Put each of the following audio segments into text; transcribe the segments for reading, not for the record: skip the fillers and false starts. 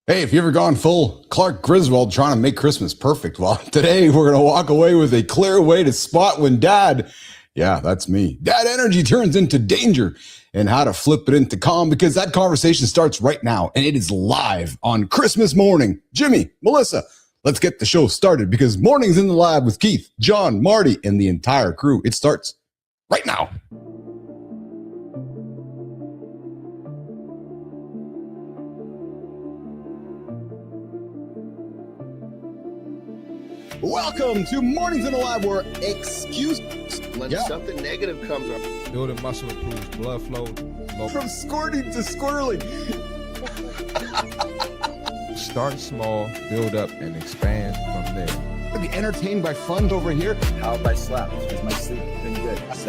Hey, if you ever gone full Clark Griswold trying to make Christmas perfect, well, today we're going to walk away with a clear way to spot when dad, yeah, that's me, dad energy turns into danger and how to flip it into calm, because that conversation starts right now and it is live on Christmas morning. Jimmy, Melissa, let's get the show started because Mornings in the Lab with Keith, John, Marty, and the entire crew. It starts right now. Welcome to Mornings in the Lab, where when something negative comes up. Building muscle improves blood flow. From squirting to squirreling. Start small, build up, and expand from there. Be entertained by fun over here. How have I slept? Is my sleep been good? That's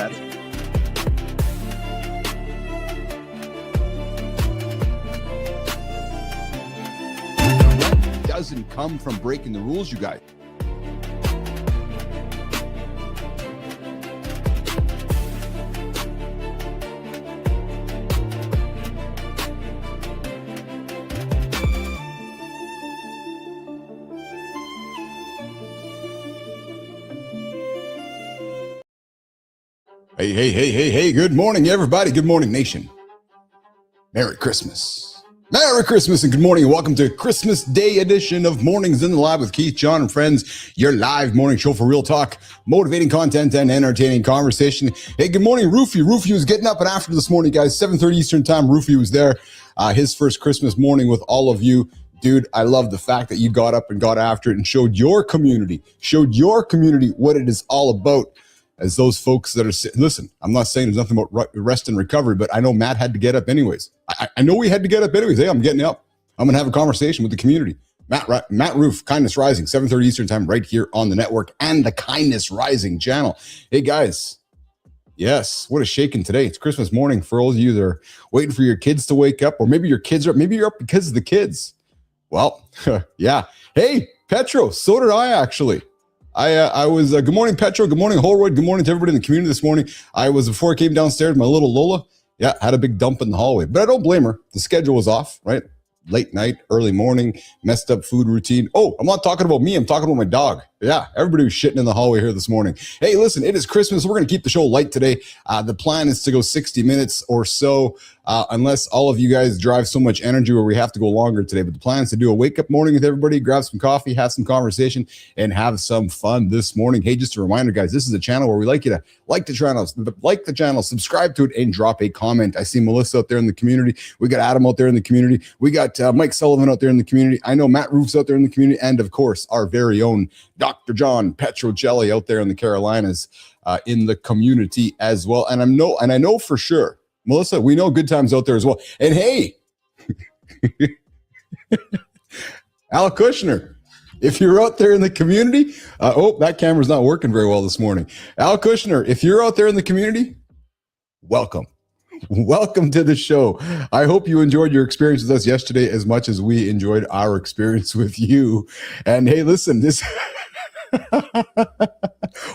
Doesn't come from breaking the rules, you guys. Hey, good morning, everybody. Good morning, nation. Merry Christmas. Merry Christmas and good morning. Welcome to Christmas Day edition of Mornings in the Lab with Keith, John, and friends, your live morning show for real talk, motivating content, and entertaining conversation. Hey, good morning, Roofy. Roofy was getting up and after this morning, guys, 7:30 Eastern time. Roofy was there, his first Christmas morning with all of you. Dude, I love the fact that you got up and got after it and showed your community what it is all about. As those folks that are, listen, I'm not saying there's nothing about rest and recovery, but I know Matt had to get up anyways. I know we had to get up anyways. Hey, I'm getting up. I'm going to have a conversation with the community. Matt Roof, Kindness Rising, 7:30 Eastern time, right here on the network and the Kindness Rising channel. Hey, guys. Yes, what a shaking today. It's Christmas morning for all of you that are waiting for your kids to wake up, or maybe your kids are, maybe you're up because of the kids. Well, yeah. Hey, Petro, so did I actually. I was, good morning, Petro. Good morning, Holroyd. Good morning to everybody in the community this morning. Before I came downstairs, my little Lola, had a big dump in the hallway. But I don't blame her. The schedule was off, right? Late night, early morning, messed up food routine. Oh, I'm not talking about me. I'm talking about my dog. Yeah, everybody was shitting in the hallway here this morning. Hey, listen, it is Christmas. We're going to keep the show light today. The plan is to go 60 minutes or so, unless all of you guys drive so much energy where we have to go longer today. But the plan is to do a wake-up morning with everybody, grab some coffee, have some conversation, and have some fun this morning. Hey, just a reminder, guys, this is a channel where we like you to like the channel, subscribe to it, and drop a comment. I see Melissa out there in the community. We got Adam out there in the community. We got Mike Sullivan out there in the community. I know Matt Roof's out there in the community. And, of course, our very own Dr. John Petrocelli out there in the Carolinas in the community as well. And I know for sure, Melissa, we know Good Times out there as well. And hey, Al Kushner, if you're out there in the community, that camera's not working very well this morning. Al Kushner, if you're out there in the community, welcome. Welcome to the show. I hope you enjoyed your experience with us yesterday as much as we enjoyed our experience with you. And hey, listen, this...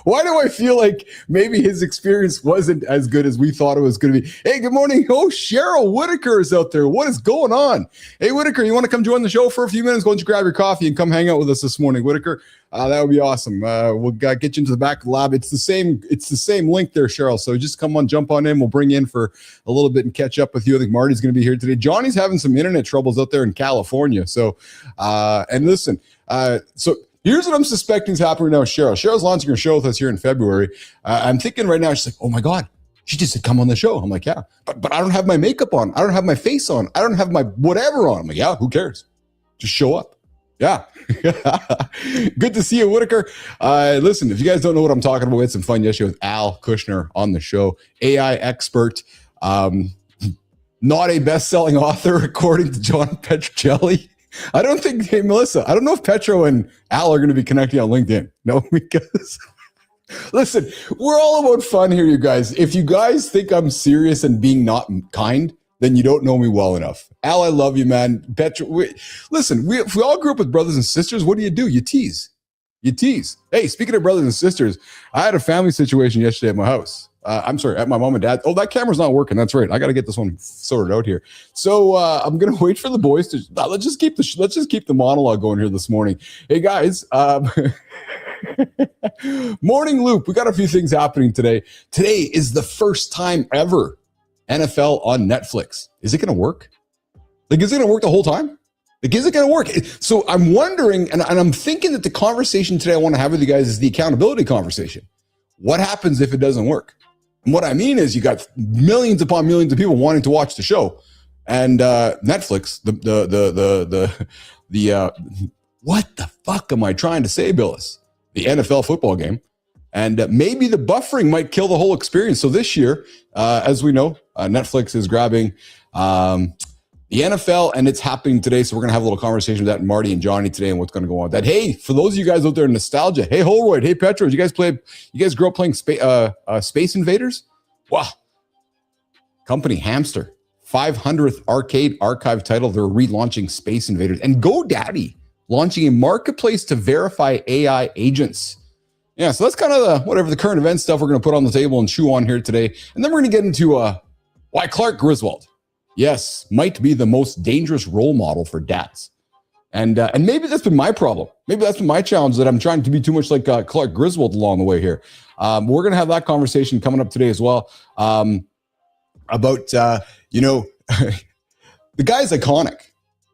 Why do I feel like maybe his experience wasn't as good as we thought it was going to be? Hey, good morning. Oh, Cheryl Whitaker is out there. What is going on? Hey, Whitaker, you want to come join the show for a few minutes? Why don't you grab your coffee and come hang out with us this morning, Whitaker? That would be awesome. We'll get you into the back of the lab. It's the same link there, Cheryl. So just jump on in. We'll bring you in for a little bit and catch up with you. I think Marty's going to be here today. Johnny's having some internet troubles out there in California. So, and listen, here's what I'm suspecting is happening right now with Cheryl. Cheryl's launching her show with us here in February. I'm thinking right now, she's like, oh my God, she just said, come on the show. I'm like, yeah, but I don't have my makeup on. I don't have my face on. I don't have my whatever on. I'm like, yeah, who cares? Just show up. Yeah. Good to see you, Whitaker. Listen, if you guys don't know what I'm talking about, we had some fun yesterday with Al Kushner on the show. AI expert, not a best-selling author, according to John Petrocelli. I don't think, hey, Melissa, I don't know if Petro and Al are going to be connecting on LinkedIn. No, because, listen, we're all about fun here, you guys. If you guys think I'm serious and being not kind, then you don't know me well enough. Al, I love you, man. Petro, listen, if we all grew up with brothers and sisters, what do? You tease. You tease. Hey, speaking of brothers and sisters, I had a family situation yesterday at my house. I'm sorry, at my mom and dad. Oh, that camera's not working. That's right. I got to get this one sorted out here. So I'm gonna wait for the boys to. Let's just keep the monologue going here this morning. Hey guys, morning loop. We got a few things happening today. Today is the first time ever NFL on Netflix. Is it gonna work? Like, is it gonna work the whole time? Like, is it going to work? So I'm wondering, and I'm thinking that the conversation today I want to have with you guys is the accountability conversation. What happens if it doesn't work? And what I mean is you got millions upon millions of people wanting to watch the show, and Netflix, what the fuck am I trying to say, Billis? The NFL football game. And maybe the buffering might kill the whole experience. So this year, as we know, Netflix is grabbing the NFL, and it's happening today. So we're going to have a little conversation with that, Marty and Johnny today, and what's going to go on with that. Hey, for those of you guys out there in nostalgia, hey, Holroyd, hey, Petros, you guys grew up playing Space Invaders? Wow. Company Hamster, 500th arcade archive title. They're relaunching Space Invaders. And GoDaddy launching a marketplace to verify AI agents. Yeah, so that's kind of the current event stuff we're going to put on the table and chew on here today. And then we're going to get into why Clark Griswold, yes, might be the most dangerous role model for dads. And maybe that's been my problem. Maybe that's been my challenge, that I'm trying to be too much like Clark Griswold along the way here. We're going to have that conversation coming up today as well, about, the guy's iconic,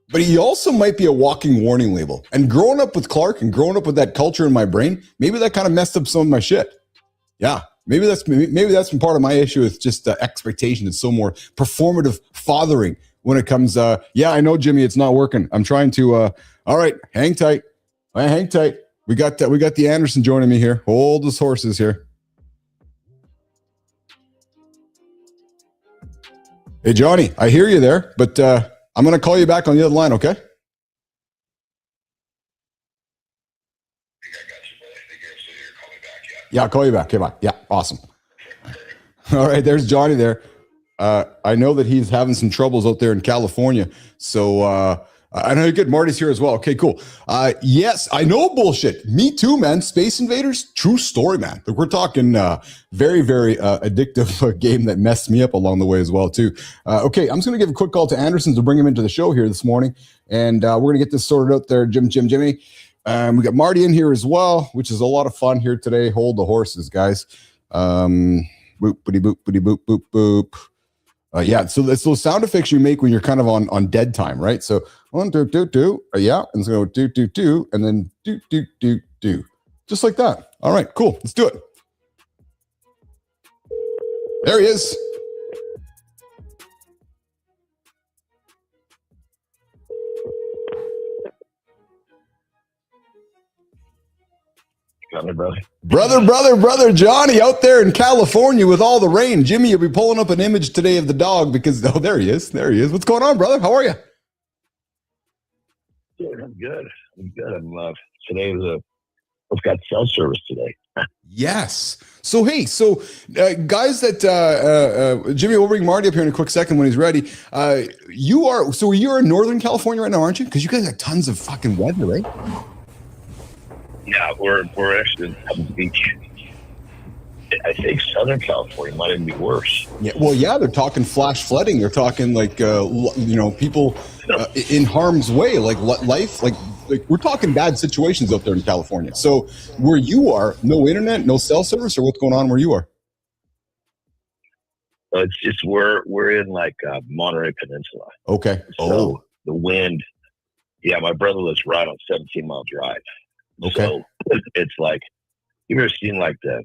but he also might be a walking warning label. And growing up with Clark and growing up with that culture in my brain, maybe that kind of messed up some of my shit. Yeah. Maybe that's been part of my issue with just expectation. It's so more performative fathering when it comes. Yeah, I know, Jimmy, it's not working. I'm trying to. All right, hang tight. Hang tight. We got the Andersen joining me here. Hold his horses here. Hey, Johnny, I hear you there, but I'm going to call you back on the other line. Okay. Yeah, I'll call you back. Okay, bye. Yeah, awesome. All right, there's Johnny there. I know that he's having some troubles out there in California. So I know you're good. Marty's here as well. Okay, cool. Yes, I know bullshit. Me too, man. Space Invaders, true story, man. We're talking very, very addictive game that messed me up along the way as well, too. Okay, I'm just going to give a quick call to Andersen to bring him into the show here this morning. And we're going to get this sorted out there, Jimmy. We got Marty in here as well, which is a lot of fun here today. Hold the horses, guys. Boop, boop, boop, boop, boop, boop. Yeah, so it's those sound effects you make when you're kind of on dead time, right? So 1, 2, 2, 2. Yeah, and so go do, do, and then do. Just like that. All right, cool. Let's do it. There he is. Brother Johnny out there in California with all the rain. Jimmy, you'll be pulling up an image today of the dog because, oh, there he is. What's going on, brother? How are you? Dude, I'm good. Today we've got cell service today. Yes. So, hey, guys that, Jimmy, we'll bring Marty up here in a quick second when he's ready. You're in Northern California right now, aren't you? Because you guys have tons of fucking weather, right? Yeah, we're actually in Pebble Beach. I think Southern California might even be worse. Yeah, well, yeah, they're talking flash flooding. They're talking like, people in harm's way, like life, like we're talking bad situations out there in California. So where you are, no internet, no cell service, or what's going on where you are? It's just we're in like Monterey Peninsula. Okay. So the wind. Yeah, my brother lives right on 17-mile drive. Okay. So it's like, you've ever seen like the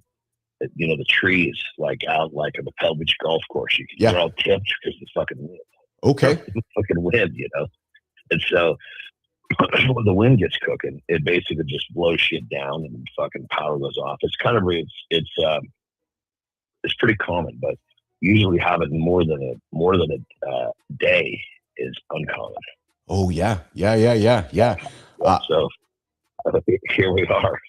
trees like out like on the Pebble Beach golf course? They're all tipped because the fucking wind. Okay. The fucking wind, And so when the wind gets cooking, it basically just blows shit down and fucking power goes off. It's kind of it's pretty common, but usually having more than a day is uncommon. Oh yeah. So here we are.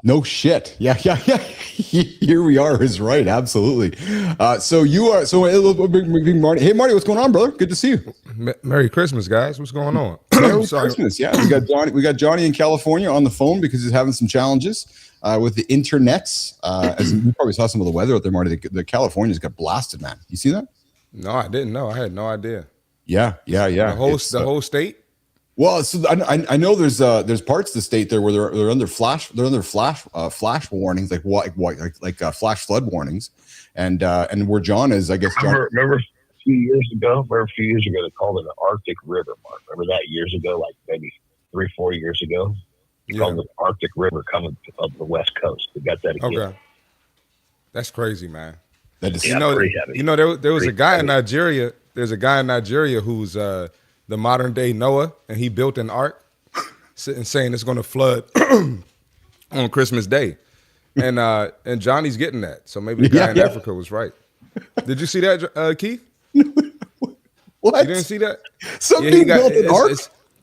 No shit. Yeah. Here we are is right. Absolutely. Marty. Hey, Marty, what's going on, brother? Good to see you. Merry Christmas, guys. What's going on? Merry Christmas. Yeah, we got Johnny in California on the phone because he's having some challenges. with the internets. As you probably saw some of the weather out there, Marty. The California's got blasted, man. You see that? No, I didn't know. I had no idea. Yeah. The whole state. Well, so I know there's parts of the state there where they're under flash warnings, like flash flood warnings, and where John is, I guess. John, remember a few years ago, they called it the Arctic River, Mark. Remember that years ago, like maybe 3-4 years ago? They called it the Arctic River coming up the West Coast. We got that again. Okay, that's crazy, man. That is, pretty heavy. There was a guy in Nigeria. There's a guy in Nigeria who's the modern day Noah, and he built an ark, saying it's going to flood on Christmas Day, and Johnny's getting that. So maybe the guy in Africa was right. Did you see that, Keith? What? You didn't see that? Somebody built an ark?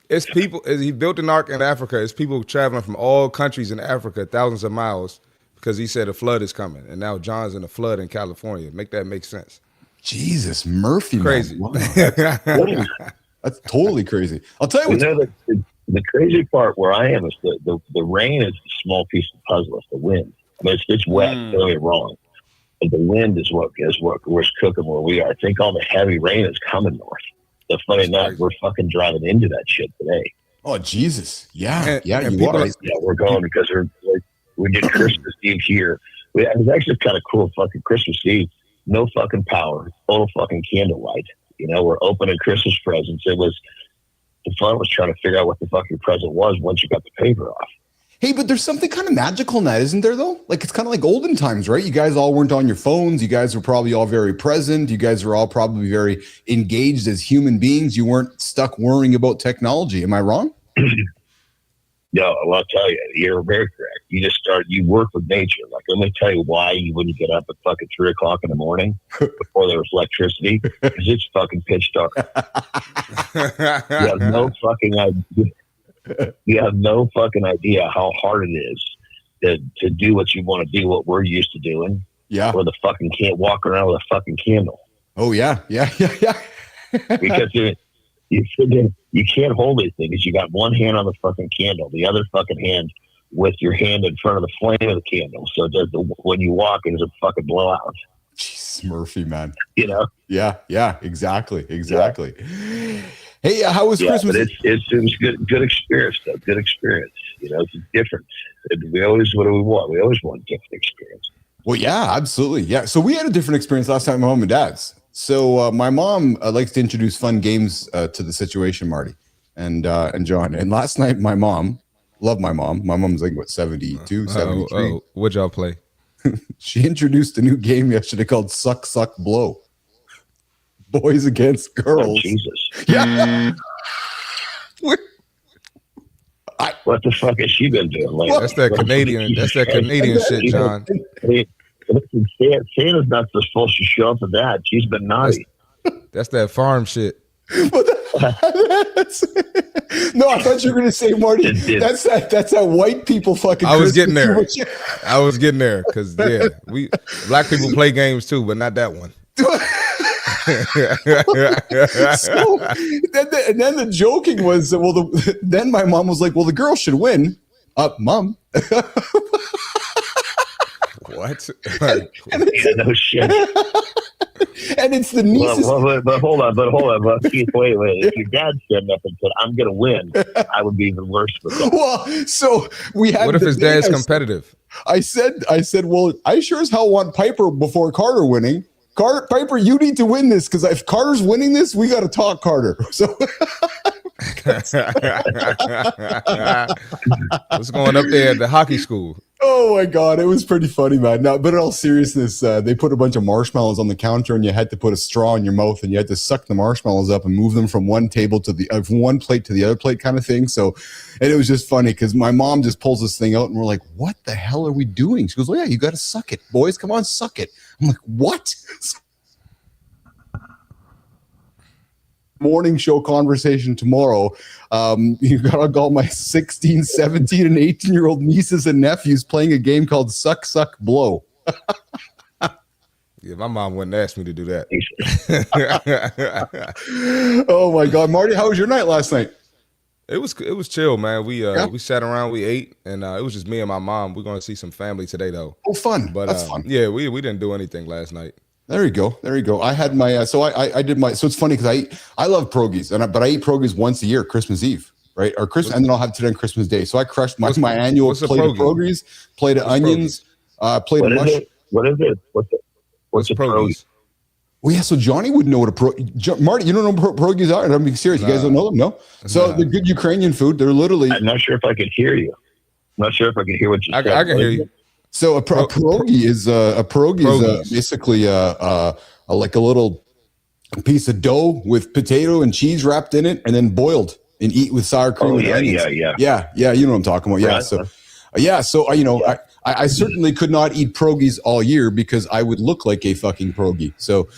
It's people. He built an ark in Africa. It's people traveling from all countries in Africa, thousands of miles, because he said a flood is coming, and now John's in a flood in California. Make that make sense? Jesus, Murphy, crazy. Man. Wow. That's totally crazy. I'll tell you what. The crazy part where I am is the rain is a small piece of the puzzle. It's the wind. I mean, it's wet. Don't get me wrong. But the wind is what was cooking where we are. I think all the heavy rain is coming north. So funny enough, we're fucking driving into that shit today. Oh Jesus, yeah, and you are. Yeah, we're going because we did Christmas Eve here. It was actually kind of cool. Fucking Christmas Eve, no fucking power, total fucking candlelight. You know, we're opening Christmas presents. The fun was trying to figure out what the fucking present was once you got the paper off. Hey, but there's something kind of magical in that, isn't there, though? Like, it's kind of like olden times, right? You guys all weren't on your phones. You guys were probably all very present. You guys were all probably very engaged as human beings. You weren't stuck worrying about technology. Am I wrong? No, I'll tell you, you're very correct. You work with nature. Like, let me tell you why you wouldn't get up at fucking 3 o'clock in the morning before there was electricity, because it's fucking pitch dark. You have no fucking idea. You have no fucking idea how hard it is to do what you want to do, what we're used to doing. Yeah. Or can't walk around with a fucking candle. Oh yeah. Because you can't hold anything because you got one hand on the fucking candle, the other fucking hand with your hand in front of the flame of the candle. So when you walk, it's a fucking blowout. Jeez, Murphy, man. You know? Yeah, exactly. Yeah. Hey, how was Christmas? But it was good experience, though. Good experience. You know, it's different. What do we want? We always want different experience. Well, yeah, absolutely. Yeah. So we had a different experience last time at my mom and dad's. So my mom likes to introduce fun games to the situation, Marty and John. And last night, my mom, love my mom. My mom's like, what, 72, 73? What'd y'all play? She introduced a new game yesterday called Suck, Suck, Blow. Boys against girls. Oh, Jesus. Yeah. What the fuck has she been doing lately? That's that Canadian. That's that Canadian shit, John. Listen, Santa's not supposed to show up for that. She's been naughty. That's that farm shit. No, I thought you were going to say, Marty, that's that white people fucking. I was getting there because black people play games too, but not that one. And then the joking was, then my mom was like, well, the girl should win. Mom. What? Yeah, no shit. And it's the nieces. But hold on. Keith, wait. If your dad stood up and said, I'm going to win, I would be even worse for that. Well, so we had. What if his dad's competitive? I said, well, I sure as hell want Piper before Carter winning. Piper, you need to win this because if Carter's winning this, we got to talk Carter. So what's going up there at the hockey school? Oh my God, it was pretty funny, man. No, but in all seriousness, they put a bunch of marshmallows on the counter, and you had to put a straw in your mouth, and you had to suck the marshmallows up and move them from one table to from one plate to the other plate, kind of thing. So, and it was just funny because my mom just pulls this thing out, and we're like, "What the hell are we doing?" She goes, "Oh yeah, you got to suck it, boys. Come on, suck it." I'm like, "What?" Morning show conversation tomorrow. You got all my 16, 17, and 18-year-old nieces and nephews playing a game called Suck, Suck, Blow. Yeah, my mom wouldn't ask me to do that. Oh my God, Marty, how was your night last night? It was chill, man. We sat around, we ate, and it was just me and my mom. We're gonna see some family today, though. Oh, fun! But That's fun. yeah, we didn't do anything last night. There you go. There you go. I had my so I did my so it's funny because I love pierogies but I eat pierogies once a year, Christmas Eve, right? Or Christmas, and then I'll have today on Christmas Day. So I crushed my annual plate of pierogies, plate of onions, plate of mush. What is it? What's a pierogi? Well, yeah, so Johnny would know what Marty, you don't know what pierogies are? And I'm being serious. You guys don't know them? No? So they're good Ukrainian food. They're literally... I'm not sure if I could hear you. I'm not sure if I can hear what you said. I can hear you. So a pierogi is basically like a little piece of dough with potato and cheese wrapped in it and then boiled and eat with sour cream and onions. Yeah, you know what I'm talking about. Yeah, so you know, I certainly could not eat pierogies all year because I would look like a fucking pierogi. So,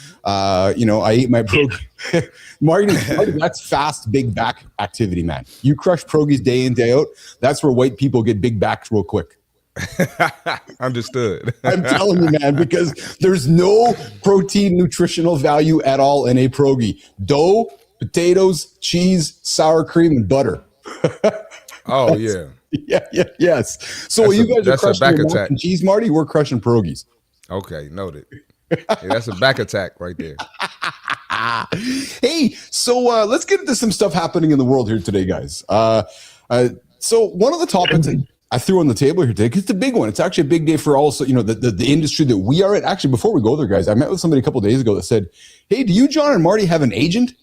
you know, I ate my pierogi. Marty, that's fast, big back activity, man. You crush pierogies day in, day out. That's where white people get big backs real quick. Understood. I'm telling you, man, because there's no protein nutritional value at all in a pierogi. Dough, potatoes, cheese, sour cream, and butter. Oh, yeah. Yes. So you guys are crushing your mac and cheese, Marty. We're crushing pierogies. Okay, noted. Yeah, that's a back attack right there. Hey, so let's get into some stuff happening in the world here today, guys. So one of the topics I threw on the table here today, because it's a big one. It's actually a big day for also, you know, the industry that we are in. Actually, before we go there, guys, I met with somebody a couple of days ago that said, "Hey, do you, John and Marty, have an agent?"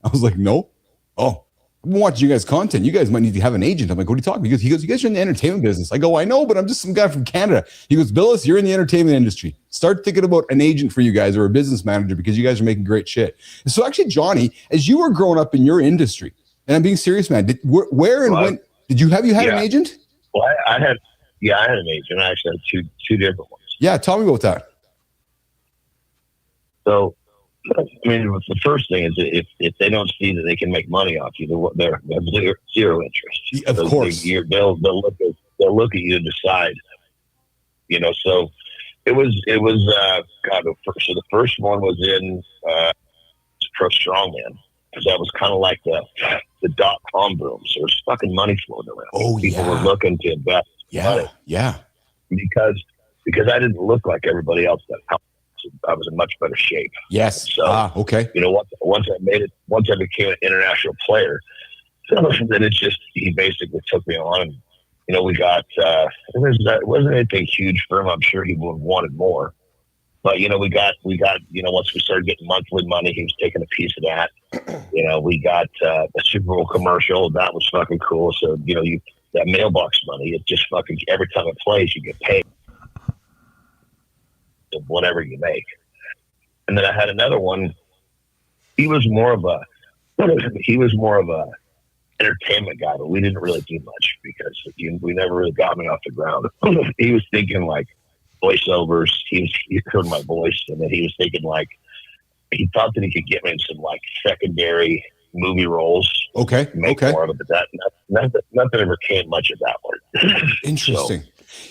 I was like, "No." "Oh, I've been watching you guys' content. You guys might need to have an agent." I'm like, "What are you talking about?" He goes, "You guys are in the entertainment business." I go, "I know, but I'm just some guy from Canada." He goes, "Billis, you're in the entertainment industry. Start thinking about an agent for you guys or a business manager because you guys are making great shit." And so actually, Johnny, as you were growing up in your industry, and I'm being serious, man, when did you have an agent? Well, I had an agent. I actually had two different ones. Yeah, tell me about that. So, I mean, the first thing is if they don't see that they can make money off you, they're zero interest. Of course, they'll look at you and decide. You know, so it was God. So the first one was in Pro Strongman, because that was kind of like the .com boom. So there's fucking money floating around. Oh, people were looking to invest. Yeah. Because I didn't look like everybody else that I was in much better shape. Yes. So, okay. You know, once I became an international player, then he basically took me on. And, you know, we got, it wasn't anything huge for him. I'm sure he would have wanted more. But, you know, we got, you know, once we started getting monthly money, he was taking a piece of that. You know, we got a Super Bowl commercial. That was fucking cool. So, you know, that mailbox money, it just fucking, every time it plays, you get paid of whatever you make. And then I had another one. He was more of a entertainment guy, but we didn't really do much because we never really got me off the ground. He was thinking like voiceovers. He heard my voice, and then he was thinking like he thought that he could get me in some like secondary movie roles. Okay. Make more of it, but nothing ever came much of that one. Interesting.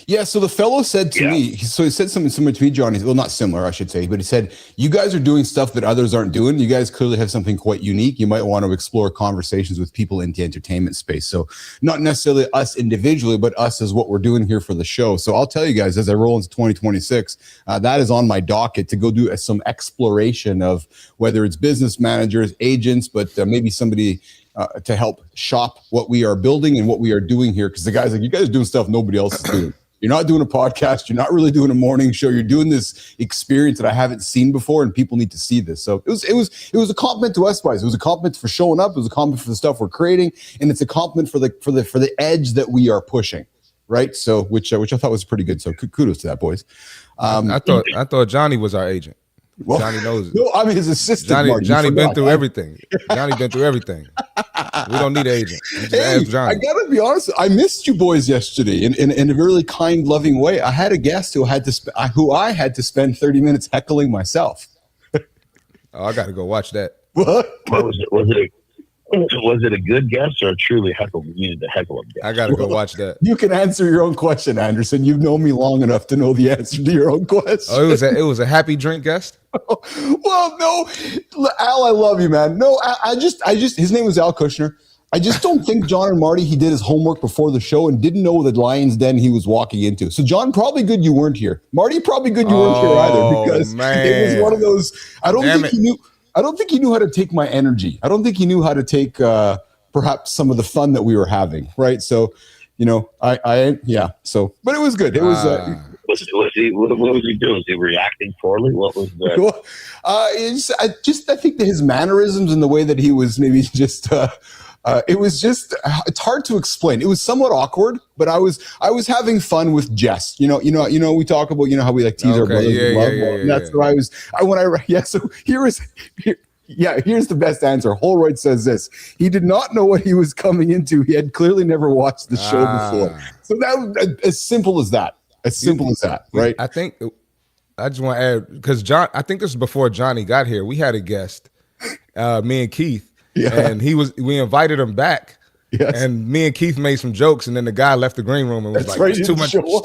Yeah, so the fellow said to me, so he said something similar to me, Johnny. Well, not similar, I should say, but he said, "You guys are doing stuff that others aren't doing. You guys clearly have something quite unique. You might want to explore conversations with people in the entertainment space." So not necessarily us individually, but us as what we're doing here for the show. So I'll tell you guys, as I roll into 2026, that is on my docket to go do some exploration of whether it's business managers, agents, but maybe somebody to help shop what we are building and what we are doing here. Because the guys like, you guys are doing stuff nobody else is doing. You're not doing a podcast. You're not really doing a morning show. You're doing this experience that I haven't seen before, and people need to see this. So it was a compliment to us guys. It was a compliment for showing up. It was a compliment for the stuff we're creating, and it's a compliment for the edge that we are pushing, right? So which I thought was pretty good. So kudos to that, boys. I thought Johnny was our agent. Well, Johnny knows it. No, I'm his assistant. Johnny been through everything. Johnny been through everything. We don't need an agent. Hey, I gotta be honest. I missed you boys yesterday in a really kind, loving way. I had a guest who I had to spend 30 minutes heckling myself. Oh, I got to go watch that. What Was it a good guess or a truly heckle? You needed to heckle him. I got to go watch that. You can answer your own question, Anderson. You've known me long enough to know the answer to your own question. Oh, it was a happy drink guest. Well, no, Al, I love you, man. No, I just his name was Al Kushner. I just don't think John and Marty, he did his homework before the show and didn't know the lion's den he was walking into. So John, probably good you weren't here. Marty, probably good you weren't here either, because it was one of those. I don't think he knew how to take my energy. I don't think he knew how to take perhaps some of the fun that we were having. Right. So, you know, So, but it was good. It was. What was he doing? Was he reacting poorly? What was that? I think that his mannerisms and the way that he was maybe just. It was just, it's hard to explain. It was somewhat awkward, but I was having fun with Jess. You know, we talk about, how we like tease our brothers in love. And that's what so here's the best answer. Holroyd says this: he did not know what he was coming into. He had clearly never watched the show before. So that was as simple as that. As simple as that, right? I think I just want to add, because John, I think this was before Johnny got here. We had a guest, me and Keith. Yeah. And we invited him back. Yes. And me and Keith made some jokes, and then the guy left the green room and was it's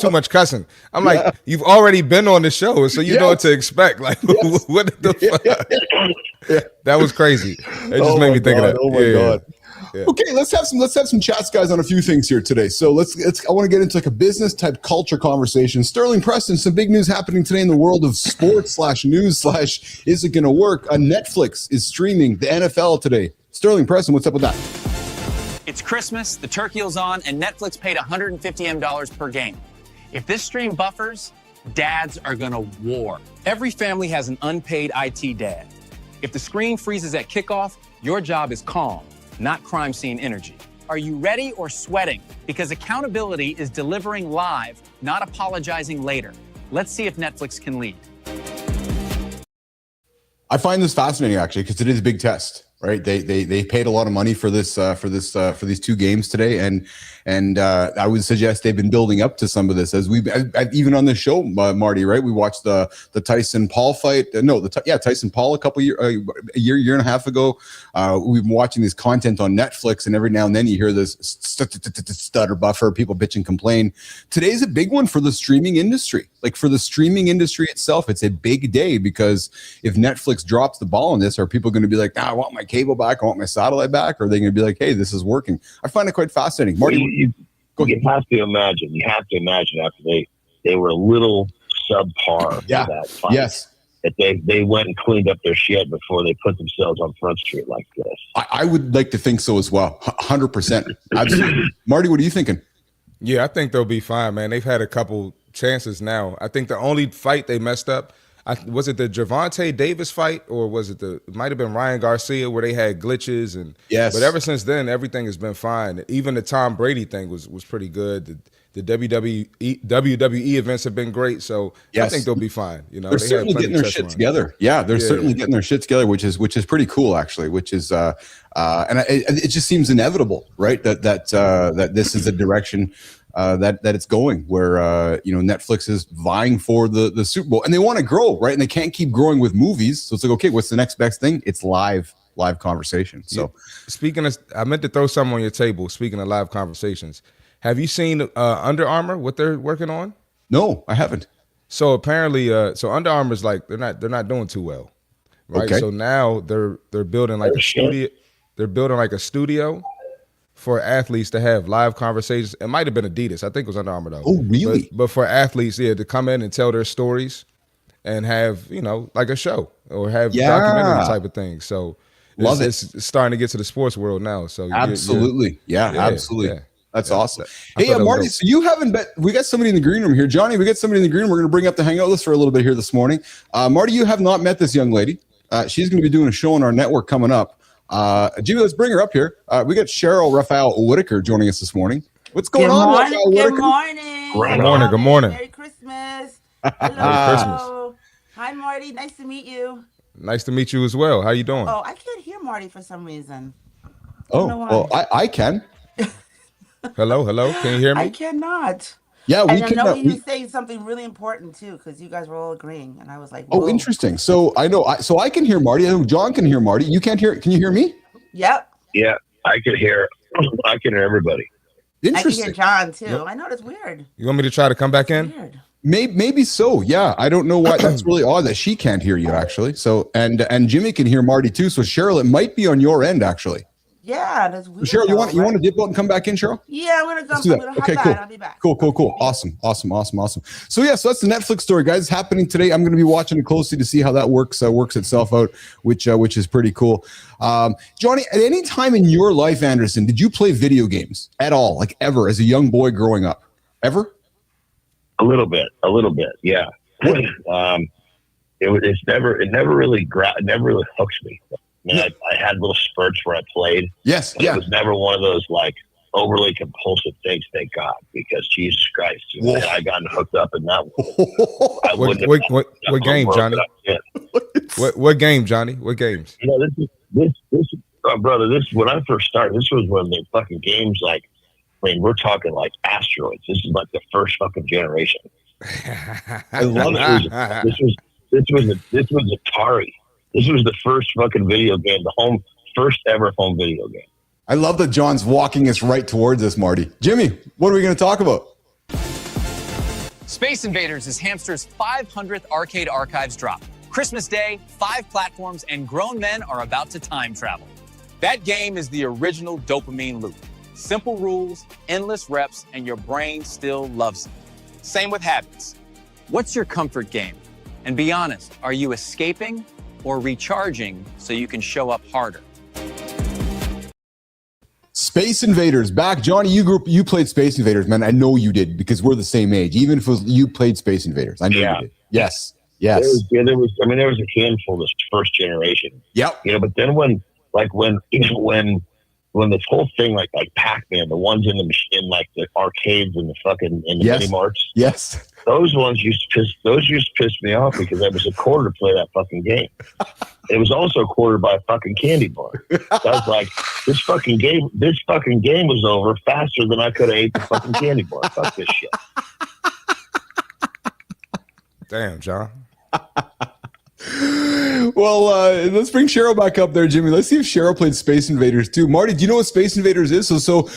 too much cussing. I'm like, you've already been on the show, so you know what to expect. Like, what the fuck? Yeah. That was crazy. It just made me think of that. Oh my God. Yeah. Okay, let's have some chats, guys, on a few things here today. So I want to get into like a business type culture conversation. Sterling Preston, some big news happening today in the world of sports /news / is it going to work? Netflix is streaming the NFL today. Sterling Preston, what's up with that? It's Christmas, the turkey's on, and Netflix paid $150 per game. If this stream buffers, dads are gonna war. Every family has an unpaid IT dad. If the screen freezes at kickoff, your job is calm, not crime scene energy. Are you ready or sweating? Because accountability is delivering live, not apologizing later. Let's see if Netflix can lead. I find this fascinating, actually, because it is a big test, right? They paid a lot of money for this for these two games today, and I would suggest they've been building up to some of this as even on this show, Marty, right? We watched the Tyson Paul fight. Tyson Paul a year and a half ago. We've been watching this content on Netflix, and every now and then you hear this stutter buffer, people bitch and complain. Today's a big one for the streaming industry. Like for the streaming industry itself, it's a big day, because if Netflix drops the ball on this, are people going to be like, I want my cable back, I want my satellite back? Or are they going to be like, hey, this is working? I find it quite fascinating. Marty, you have to imagine after they were a little subpar for that fight. Yes. That they went and cleaned up their shit before they put themselves on Front Street like this. I would like to think so as well. 100%. Absolutely. Marty, what are you thinking? Yeah, I think they'll be fine, man. They've had a couple chances now. I think the only fight they messed up, was it the Gervonta Davis fight, or was it it might have been Ryan Garcia, where they had glitches, and but ever since then everything has been fine. Even the Tom Brady thing was pretty good. The WWE events have been great, so I think they'll be fine. They're certainly getting their shit together. Yeah, they're certainly getting their shit together, which is pretty cool, actually. Which is and it just seems inevitable, right? That this is a direction that it's going, where Netflix is vying for the Super Bowl, and they want to grow, right? And they can't keep growing with movies, so it's like, okay, what's the next best thing? It's live conversation. So, speaking of, I meant to throw some on your table. Speaking of live conversations, have you seen Under Armour, what they're working on? No, I haven't. So apparently, so Under Armour's like they're not doing too well, right? Okay. So now they're building like a studio. They're building like a studio for athletes to have live conversations. It might have been Adidas. I think it was Under Armour though. Oh, really? But for athletes, to come in and tell their stories and have, like a show or have documentary type of thing. So it's starting to get to the sports world now. So absolutely. Absolutely. Yeah. That's awesome. Hey, Marty, so you haven't we got somebody in the green room here. Johnny, we got somebody in the green room we're going to bring up the hangout list for a little bit here this morning. Marty, you have not met this young lady. She's going to be doing a show on our network coming up. Jimmy, let's bring her up here. We got Cheryl Raphael Whitaker joining us this morning. What's going on, Raphael Whitaker? Good morning. Merry Christmas. Hello. Merry Christmas. Hi, Marty. Nice to meet you. Nice to meet you as well. How you doing? Oh, I can't hear Marty for some reason. I can. Hello. Can you hear me? I cannot. Yeah, we can. I know he was saying something really important too, because you guys were all agreeing, and I was like, whoa. "Oh, interesting." So I know, so I can hear Marty. I know John can hear Marty. You can't hear. Can you hear me? Yep. Yeah, I can hear everybody. Interesting. I can hear John too. Yep. I know that's weird. You want me to try to come back in? Weird. Maybe so. Yeah, I don't know why. That's really odd that she can't hear you actually. So and Jimmy can hear Marty too. So Cheryl, it might be on your end actually. Yeah, that's weird. Cheryl, though, you want to right? dip out and come back in, Cheryl? Yeah, I'm gonna go. Let's do I'm that. gonna Okay, hop cool. out. I'll be back. Cool. Awesome. So yeah, so that's the Netflix story, guys. It's happening today. I'm going to be watching it closely to see how that works itself out, which is pretty cool. Johnny, at any time in your life, Anderson, did you play video games at all, like ever, as a young boy growing up? Ever? A little bit, yeah. It never really hooks me. I mean, I had little spurts where I played. Yes, but it was never one of those like overly compulsive things. Thank God, because Jesus Christ, I gotten hooked up in that one. What game, Johnny? What game, Johnny? What games? This brother. This when I first started. This was when the fucking games like. I mean, we're talking like asteroids. This is like the first fucking generation. I love it. This was Atari. This was the first fucking video game, first ever home video game. I love that John's walking us right towards us, Marty. Jimmy, what are we going to talk about? Space Invaders is Hamster's 500th arcade archives drop. Christmas Day, 5 platforms, and grown men are about to time travel. That game is the original dopamine loop. Simple rules, endless reps, and your brain still loves it. Same with habits. What's your comfort game? And be honest, are you escaping or recharging so you can show up harder? Space Invaders back. Johnny, you played Space Invaders, man. I know you did because we're the same age. Even if it was, you played Space Invaders. I know you did. Yes. There was a handful this first generation. Yep. But then when this whole thing like Pac-Man, the ones in the arcades and the mini marts. Yes. Those used to piss me off because that was a quarter to play that fucking game. It was also a quarter by a fucking candy bar. So I was like, this fucking game was over faster than I could have ate the fucking candy bar. Fuck this shit. Damn, John. Well, let's bring Cheryl back up there, Jimmy. Let's see if Cheryl played Space Invaders too. Marty, do you know what Space Invaders is? The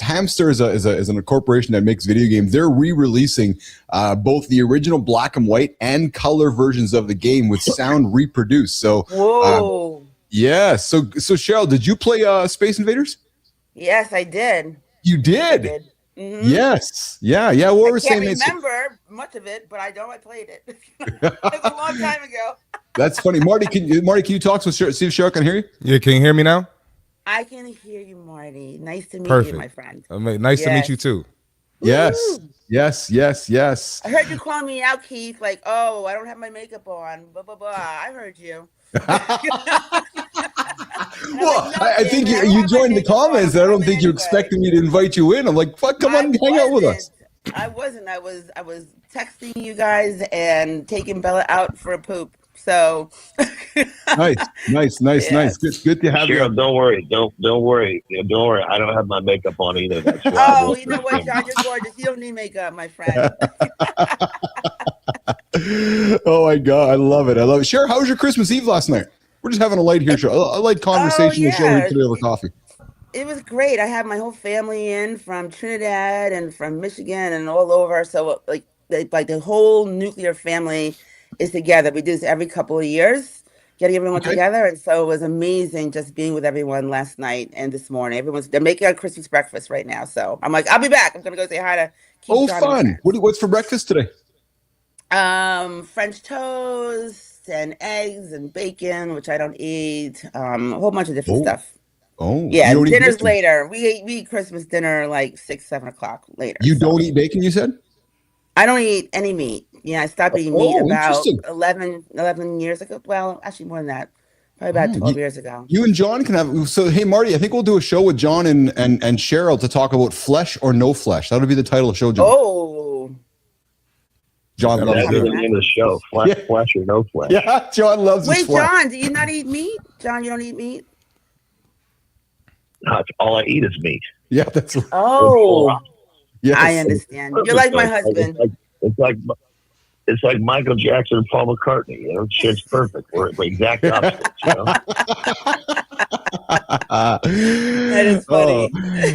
Hamster is a corporation that makes video games. They're re-releasing both the original black and white and color versions of the game with sound reproduced. So, Whoa. yeah. So Cheryl, did you play Space Invaders? Yes, I did. You did. I did. Mm-hmm. Yes. Yeah. What we're saying is, remember much of it, but I know I played it. It was a long time ago. That's funny. Marty, can you talk to Cheryl? See if Cheryl can hear you? Yeah, can you hear me now? I can hear you, Marty. Nice to meet you, my friend. Nice to meet you too. Yes. Yes. I heard you calling me out, Keith, like, oh, I don't have my makeup on, blah, blah, blah. I heard you. Well, I think you joined the comments. I don't think you expected me to invite you in. I'm like, fuck, come on, hang out with us. I wasn't. I was texting you guys and taking Bella out for a poop. So nice. Good to have Cheryl, you. don't worry. Don't worry. Don't worry. I don't have my makeup on either. That's why. Oh, you know what, John? You're gorgeous. You don't need makeup, my friend. Oh my God, I love it. Cheryl, how was your Christmas Eve last night? We're just having a light conversation with Cheryl today over coffee. It was great. I had my whole family in from Trinidad and from Michigan and all over. So like the whole nuclear family is together. We do this every couple of years, getting everyone together. And so it was amazing just being with everyone last night and this morning. They're making a Christmas breakfast right now. So I'm like, I'll be back. I'm going to go say hi to Keith. Fun. What's for breakfast today? French toast and eggs and bacon, which I don't eat. A whole bunch of different stuff. Oh, yeah. Dinner's later. We eat Christmas dinner like 6, 7 o'clock later. You don't eat bacon, you said? I don't eat any meat. Yeah, I stopped eating meat about 11 years ago. Well, actually more than that. Probably about 12 years ago. You and John can have. So, hey, Marty, I think we'll do a show with John and Cheryl to talk about flesh or no flesh. That'll be the title of the show, John. Oh. John loves it. The name of the show, flesh or no flesh. Yeah, John loves his flesh. Wait, John, do you not eat meat? John, you don't eat meat? No, all I eat is meat. Yeah, that's right. Oh, yes. I understand. You're like my husband. It's like Michael Jackson and Paul McCartney. Shit's perfect. We're exact opposites. That is funny.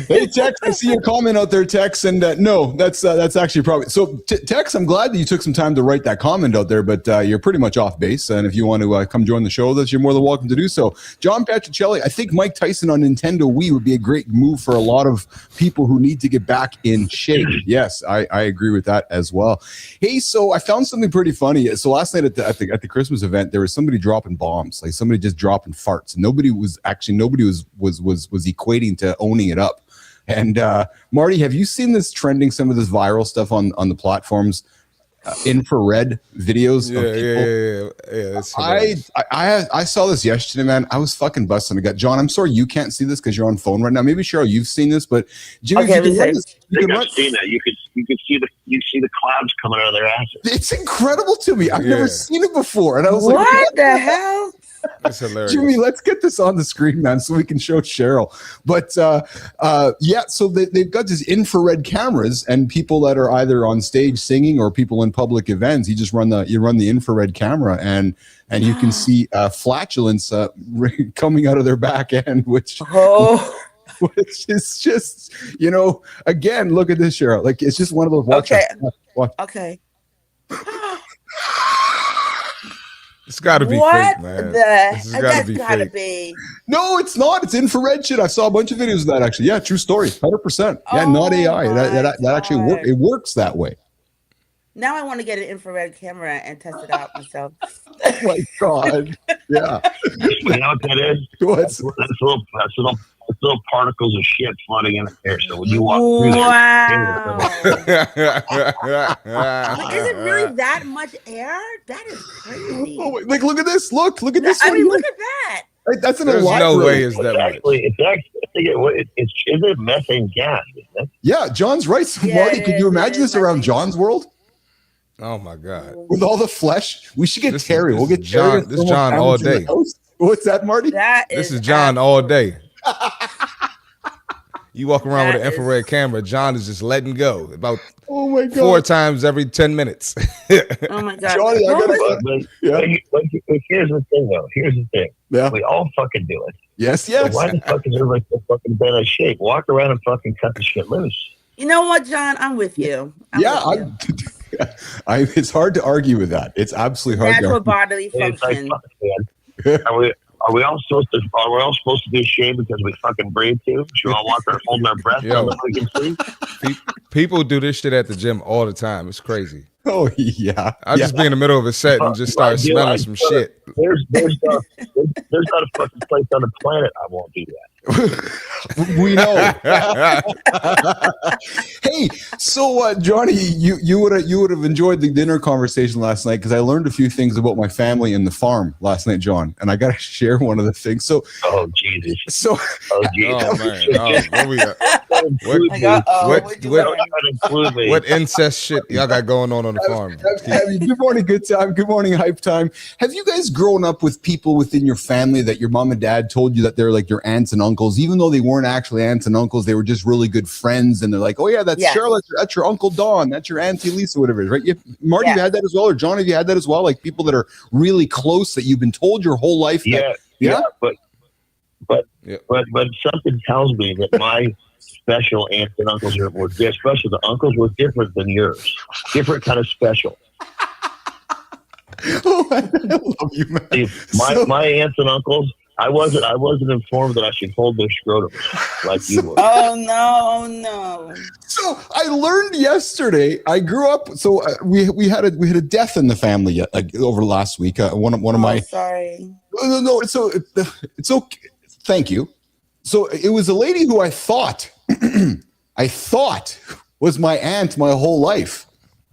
Hey, Tex, I see your comment out there, Tex, and no, that's actually probably so. Tex, I'm glad that you took some time to write that comment out there, but you're pretty much off base. And if you want to come join the show, you're more than welcome to do so. John Patricelli, I think Mike Tyson on Nintendo Wii would be a great move for a lot of people who need to get back in shape. Yes, I agree with that as well. Hey, so I found something pretty funny. So last night at the Christmas event, there was somebody dropping bombs, like somebody just dropping farts. Nobody was equating to owning it up. And Marty, have you seen this trending? Some of this viral stuff on the platforms, infrared videos. Yeah. It's I saw this yesterday, man. I was fucking busting a gut. John, I'm sorry you can't see this because you're on phone right now. Maybe Cheryl, you've seen this, but Jimmy, okay, I've seen that. You could see the clouds coming out of their asses. It's incredible to me. I've never seen it before, and I was what like, "What the hell?" That's hilarious. Jimmy, let's get this on the screen, man, so we can show Cheryl. But so they've got these infrared cameras, and people that are either on stage singing or people in public events, you run the infrared camera, and you can see flatulence coming out of their back end, which is just, again, look at this, Cheryl. Like, it's just one of those. Okay. It's got to be fake, man. This has gotta be. No, it's not. It's infrared shit. I saw a bunch of videos of that, actually. Yeah, true story. 100%. Yeah, not AI. That actually works. It works that way. Now I want to get an infrared camera and test it out myself. Oh my God. Yeah. You know what that is? That's little particles of shit floating in the air. So when you walk through is it really that much air? That is crazy. Oh, like, look at this. Look at this. I mean, look at that. Like, that's an There's no way is that much. It's isn't methane gas, isn't it? Yeah, John's right. So Marty, could you imagine this around John's world? Oh my God. With all the flesh, we should get Terry. We'll get John. This is John all day. What's that, Marty? This is John all day. You walk around with an infrared camera, John is just letting go about 4 times every 10 minutes. Oh my God. Johnny, here's the thing, though. Yeah. We all fucking do it. Yes. So why the fuck is everybody so fucking bad at shape? Walk around and fucking cut the shit loose. You know what, John? I'm with you. It's hard to argue with that. It's absolutely hard. Natural bodily function. Are we all supposed to be ashamed because we fucking breathe too? Should we all walk around holding our breath so we can see? People do this shit at the gym all the time. It's crazy. Oh yeah. I'll just be in the middle of a set and just start smelling some shit. There's not a fucking place on the planet I won't do that. We know. Hey, so Johnny, you would have enjoyed the dinner conversation last night because I learned a few things about my family and the farm last night, John, and I got to share one of the things. So, Jesus. So, man, what incest shit y'all got going on the farm? Good morning, good time. Good morning, hype time. Have you guys grown up with people within your family that your mom and dad told you that they're like your aunts and uncles, even though they weren't actually aunts and uncles, they were just really good friends, and they're like, oh yeah, that's Charlotte, that's your Uncle Don, that's your Auntie Lisa, whatever it is, right? Marty, you had that as well, or John, have you had that as well? Like people that are really close that you've been told your whole life. But something tells me that my special aunts and uncles were special. The uncles were different than yours, different kind of special. Oh, I love you, man. My aunts and uncles, I wasn't informed that I should hold their scrotum like you were. Oh no! So I learned yesterday. I grew up. So we had a death in the family over last week. One of my. Sorry. No. It's okay. Thank you. So it was a lady who I thought was my aunt my whole life.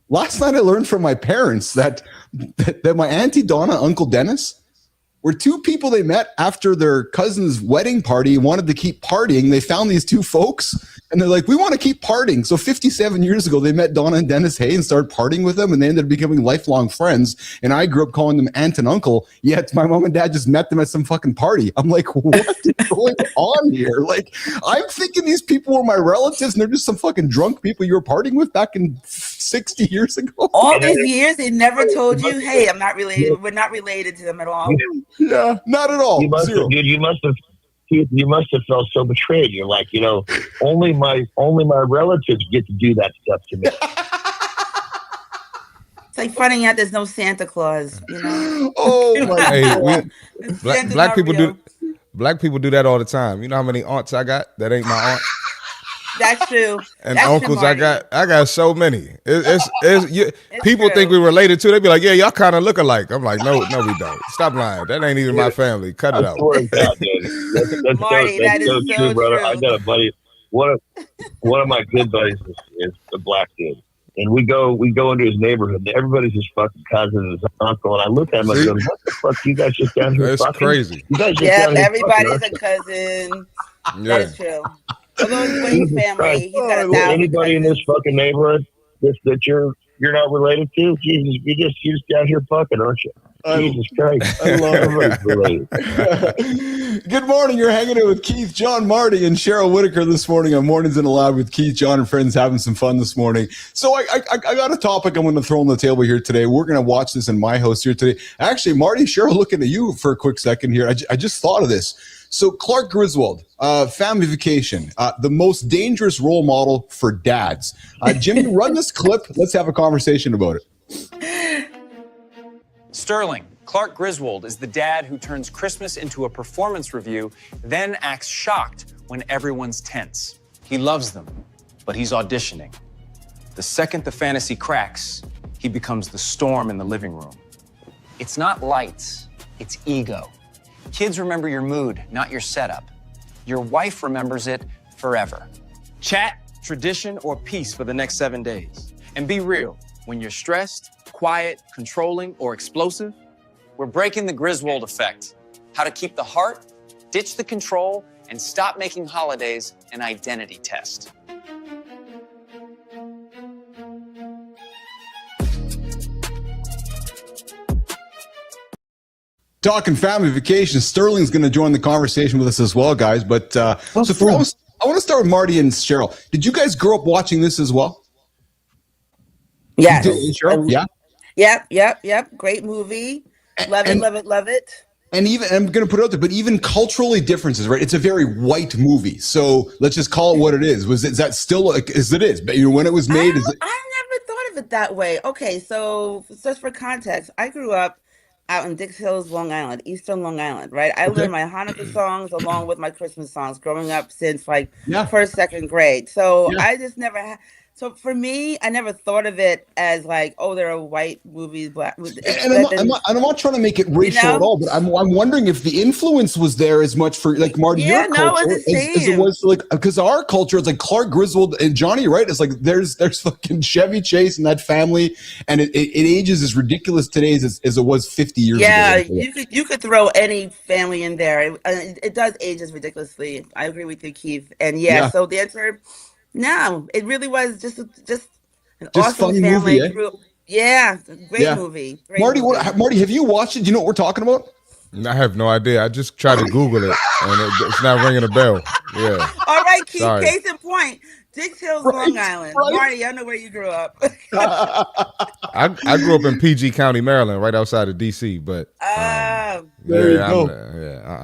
Last night I learned from my parents that my Auntie Donna, Uncle Dennis, were two people they met after their cousin's wedding party, wanted to keep partying. They found these two folks and they're like, we want to keep partying. So 57 years ago, they met Donna and Dennis Hay and started partying with them, and they ended up becoming lifelong friends. And I grew up calling them aunt and uncle, yet my mom and dad just met them at some fucking party. I'm like, what is going on here? Like, I'm thinking these people were my relatives and they're just some fucking drunk people you were partying with back in 60 years ago. All these years, they never told you, hey, I'm not related. We're not related to them at all. Yeah, not at all. You must Keith, you must have felt so betrayed. You're like, only my relatives get to do that stuff to me. It's like finding out there's no Santa Claus, Oh my Hey, Santa's black not people real. Black people do that all the time. You know how many aunts I got that ain't my aunt? That's true. And That's uncles true, I got so many. People true. think we related to. They be like, yeah, y'all kind of look alike. I'm like, no, we don't. Stop lying. That ain't even my family. Cut it I out. swear to God, dude. That's Marty, that is so so true, brother. true. I got a buddy. One of my good buddies is a black dude. And we go into his neighborhood. And everybody's his fucking cousin and his uncle. And I look at him and go, "What the fuck? You guys just down here That's fucking? crazy. You guys just Yeah, down here everybody's fucking, a cousin. Yeah. That is true. Although he's Wayne's Jesus family, Christ. he's got Is there 1,000 anybody in this cousins. fucking neighborhood that you're not related to? Jesus, you're just down here fucking, aren't you? Jesus Christ. I love Everybody's related. Good morning. You're hanging out with Keith, John, Marty, and Cheryl Whitaker this morning on Mornings in the Lab with Keith, John, and friends having some fun this morning. So I got a topic I'm going to throw on the table here today. We're going to watch this in my house here today. Actually, Marty, Cheryl, looking at you for a quick second here. I just thought of this. So Clark Griswold, Family Vacation, the most dangerous role model for dads. Jimmy, run this clip. Let's have a conversation about it. Sterling, Clark Griswold is the dad who turns Christmas into a performance review, then acts shocked when everyone's tense. He loves them, but he's auditioning. The second the fantasy cracks, he becomes the storm in the living room. It's not lights, it's ego. Kids remember your mood, not your setup. Your wife remembers it forever. Chat, tradition, or peace for the next 7 days. And be real, when you're stressed, quiet, controlling, or explosive, we're breaking the Griswold effect. How to keep the heart, ditch the control, and stop making holidays an identity test. Talking family vacation, Sterling's going to join the conversation with us as well, guys. But I want to start with Marty and Cheryl. Did you guys grow up watching this as well? Yes. You did, Cheryl? Yeah. Yep. Great movie. Love it. And even, I'm going to put it out there, but even culturally differences, right? It's a very white movie. So let's just call it what it is. Is that still like as it is? But when it was made, I never thought of it that way. Okay, so just for context, I grew up out in Dix Hills, Long Island, Eastern Long Island, right? I learned my Hanukkah songs along with my Christmas songs growing up since first, second grade. So I just never had. So for me, I never thought of it as like, oh, there are white movies, black. And I'm not trying to make it racial at all, but I'm wondering if the influence was there as much for like Marty, your culture, as it was for like, because our culture, it's like Clark Griswold and Johnny, right? It's like there's fucking Chevy Chase and that family, and it ages as ridiculous today as it was 50 years ago. Yeah, you could throw any family in there. It does age as ridiculously. I agree with you, Keith. And so the answer. No, it really was just an awesome fun family. movie, Great movie. Marty, Marty, have you watched it? Do you know what we're talking about? I have no idea. I just tried to Google it, and it's not ringing a bell. Yeah. All right, Keith, Sorry. case in point. Dix Hills, Long Island. Right. Marty, I know where you grew up. I grew up in PG County, Maryland, right outside of D.C., but There you go.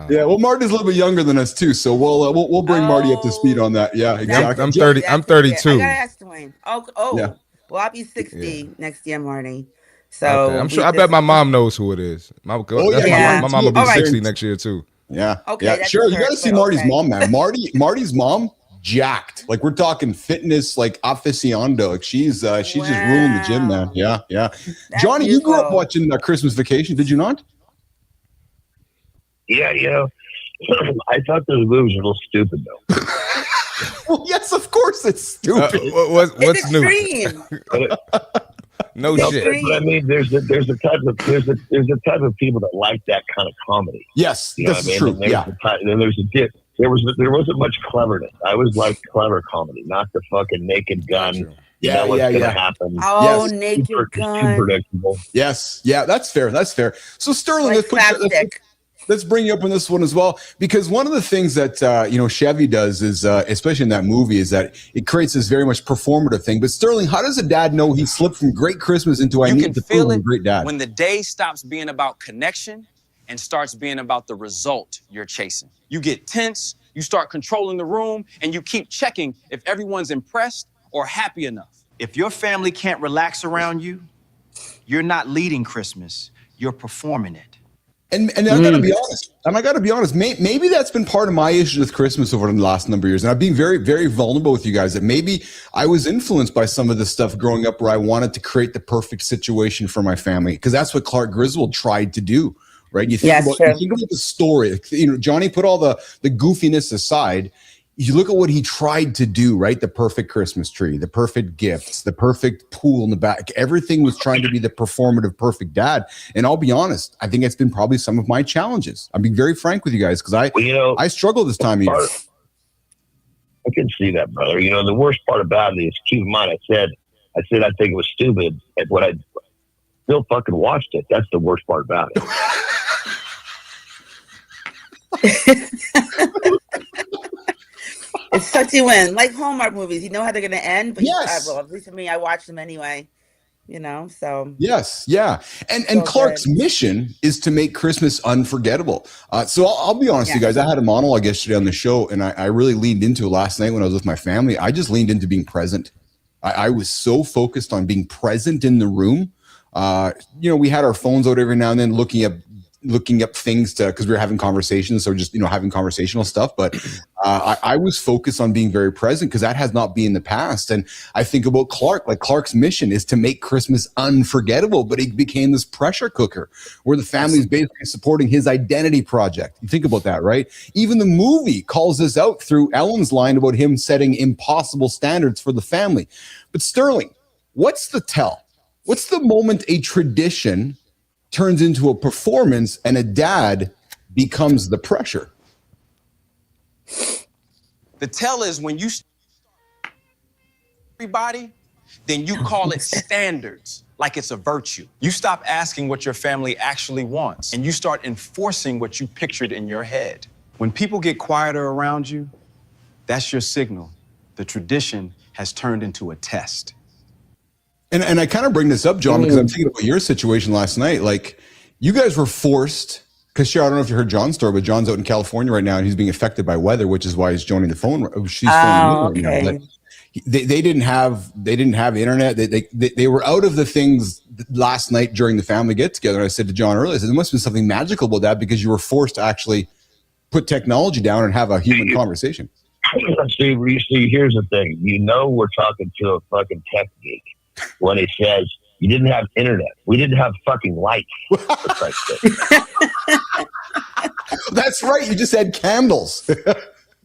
Yeah, well, Marty's a little bit younger than us too, so we'll bring Marty up to speed on that. Yeah, exactly. I'm 30. I'm 32. I gotta ask Dwayne. Well, I'll be 60 next year, Marty. So okay. I'm sure. I bet my mom knows who it is. My mom will be 60 next year too. Yeah. Okay. Yeah. Sure. You got to see Marty's mom, man. Marty's mom, jacked. Like we're talking fitness, like aficionado. Like she's just ruling the gym, man. Yeah. That's Johnny, you grew up watching Christmas Vacation, did you not? Yeah, I thought those movies were a little stupid though. Well, yes, of course it's stupid. What's new? No shit. But I mean, there's a type of people that like that kind of comedy. Yes, that's true. And then there's a dip. There wasn't much cleverness. I always liked clever comedy, not the fucking Naked Gun. What's gonna happen. Oh, Naked Gun. Too predictable. Yes, that's fair. So Sterling, let's bring you up on this one as well, because one of the things that Chevy does is, especially in that movie, is that it creates this very much performative thing. But Sterling, how does a dad know he slipped from great Christmas into I need to feel a great dad? When the day stops being about connection and starts being about the result you're chasing. You get tense, you start controlling the room, and you keep checking if everyone's impressed or happy enough. If your family can't relax around you, you're not leading Christmas, you're performing it. And I gotta be honest. And I gotta be honest. Maybe that's been part of my issue with Christmas over the last number of years. And I've been very, very vulnerable with you guys that maybe I was influenced by some of this stuff growing up, where I wanted to create the perfect situation for my family, because that's what Clark Griswold tried to do. Right? You think about the story. You know, Johnny, put all the goofiness aside. You look at what he tried to do, right? The perfect Christmas tree, the perfect gifts, the perfect pool in the back. Everything was trying to be the performative perfect dad. And I'll be honest, I think it's been probably some of my challenges. I'm being very frank with you guys, because I struggle this time of year. I can see that, brother. You know, the worst part about it is, keep in mind, I said I think it was stupid, and when I still fucking watched it. That's the worst part about it. It's such a win. Like Hallmark movies, you know how they're going to end, but yes. Well, at least for me, I watch them anyway. You know, so yes, yeah, and Clark's mission is to make Christmas unforgettable. So I'll be honest with you guys. I had a monologue yesterday on the show, and I really leaned into it last night when I was with my family. I just leaned into being present. I was so focused on being present in the room. You know, we had our phones out every now and then, looking up things because we were having conversations, so just having conversational stuff. But I was focused on being very present, because that has not been in the past. And I think about Clark. Like, Clark's mission is to make Christmas unforgettable, but it became this pressure cooker where the family is basically supporting his identity project. You think about that, right? Even the movie calls this out through Ellen's line about him setting impossible standards for the family. But Sterling, what's the tell? What's the moment a tradition turns into a performance and a dad becomes the pressure? The tell is when you everybody, then you call it standards, like it's a virtue. You stop asking what your family actually wants, and you start enforcing what you pictured in your head. When people get quieter around you, that's your signal. The tradition has turned into a test. And I kind of bring this up, John, because I'm thinking about your situation last night. Like, you guys were forced, because I don't know if you heard John's story, but John's out in California right now, and he's being affected by weather, which is why he's joining the phone. She's phoning right now. Like, they didn't have internet. They were out of the things last night during the family get together. And I said to John earlier, I said, there must have been something magical about that, because you were forced to actually put technology down and have a human conversation. See, here's the thing. You know, we're talking to a fucking tech geek when he says you didn't have internet. We didn't have fucking lights. That's right. You just had candles.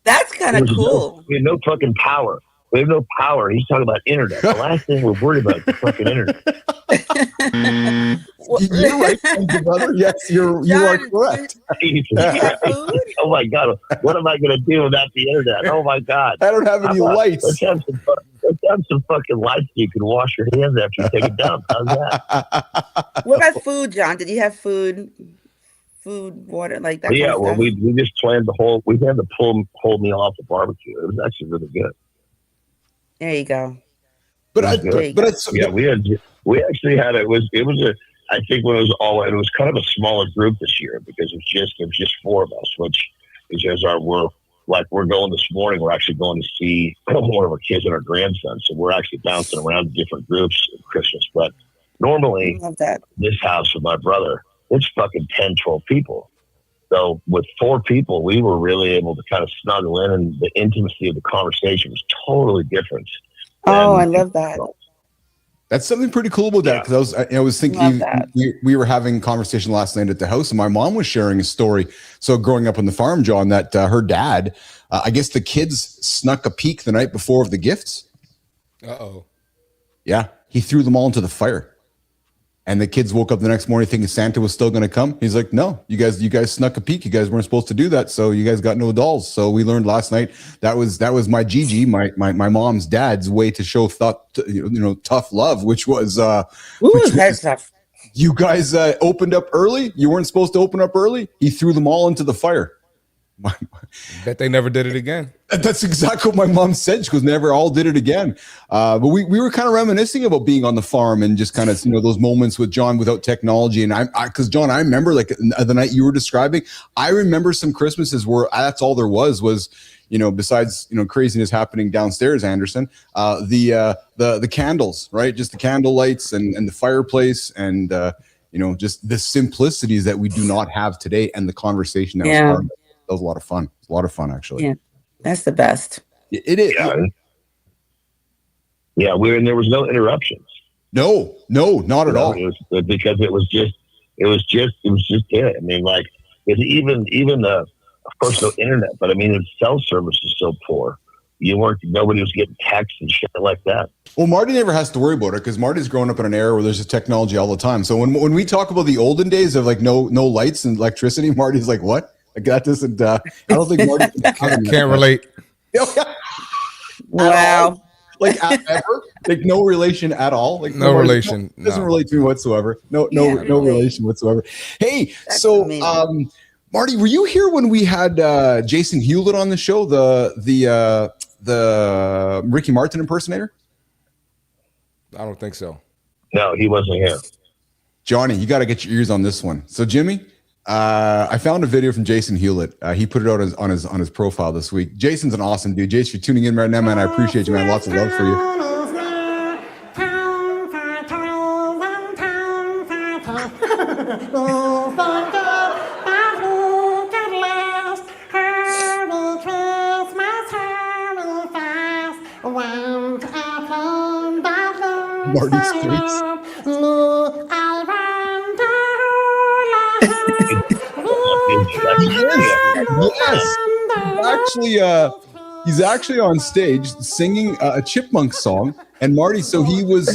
That's kind of cool. We had no fucking power. We have no power. He's talking about internet. The last thing we're worried about is the fucking internet. You're right, brother. Yes, you are correct. Oh my God, what am I going to do without the internet? Oh my God, I don't have any lights. Let's have some fucking lights so you can wash your hands after you take a dump. How's that? What about food, John? Did you have food, water, like that? Yeah, well, we just planned we had the whole meal off the barbecue. It was actually really good. There you go. We actually had it was I think when it was kind of a smaller group this year, because it was just four of us, which is we're going this morning. We're actually going to see one of our kids and our grandson, so we're actually bouncing around to different groups at Christmas. But normally, this house with my brother, it's fucking 10, 12 people. So with 4 people, we were really able to kind of snuggle in, and the intimacy of the conversation was totally different. Oh, I love that. That's something pretty cool about that, because I was thinking we were having a conversation last night at the house, and my mom was sharing a story. So growing up on the farm, John, that her dad, I guess the kids snuck a peek the night before of the gifts. Uh-oh. Yeah, he threw them all into the fire. And the kids woke up the next morning thinking Santa was still going to come. He's like, no, you guys snuck a peek. You guys weren't supposed to do that. So you guys got no dolls. So we learned last night that was my Gigi, my mom's dad's way to show tough love, which was that's tough. You guys opened up early. You weren't supposed to open up early. He threw them all into the fire. Bet they never did it again. That's exactly what my mom said. She goes, never all did it again. But we were kind of reminiscing about being on the farm and just kind of, those moments with John without technology. And because John, I remember like the night you were describing, I remember some Christmases where that's all there was, besides, craziness happening downstairs, Andersen, the candles, right? Just the candle lights and the fireplace and, just the simplicities that we do not have today and the conversation that was started. That was a lot of fun. It's a lot of fun, actually. Yeah, that's the best. It is. Yeah, and there was no interruptions. No, not at all. It was because it was just it. I mean, like even of course no internet, but I mean the cell service is so poor. Nobody was getting texts and shit like that. Well, Marty never has to worry about it because Marty's growing up in an era where there's just technology all the time. So when we talk about the olden days of like no lights and electricity, Marty's like, what? Like that doesn't. I don't think Marty can't relate. Wow. Like ever, like no relation at all. Like no relation. Doesn't relate to me whatsoever. No relation whatsoever. Hey, that's so amazing. Marty, were you here when we had Jason Hewlett on the show, the Ricky Martin impersonator? I don't think so. No, he wasn't here. Johnny, you got to get your ears on this one. So, Jimmy, I found a video from Jason Hewlett. He put it out on his profile this week. Jason's an awesome dude. Jason, you're tuning in right now, man. I appreciate you, man. Lots of love for you. Marty's face. Yes. He's actually on stage singing a Chipmunk song, and Marty. So he was.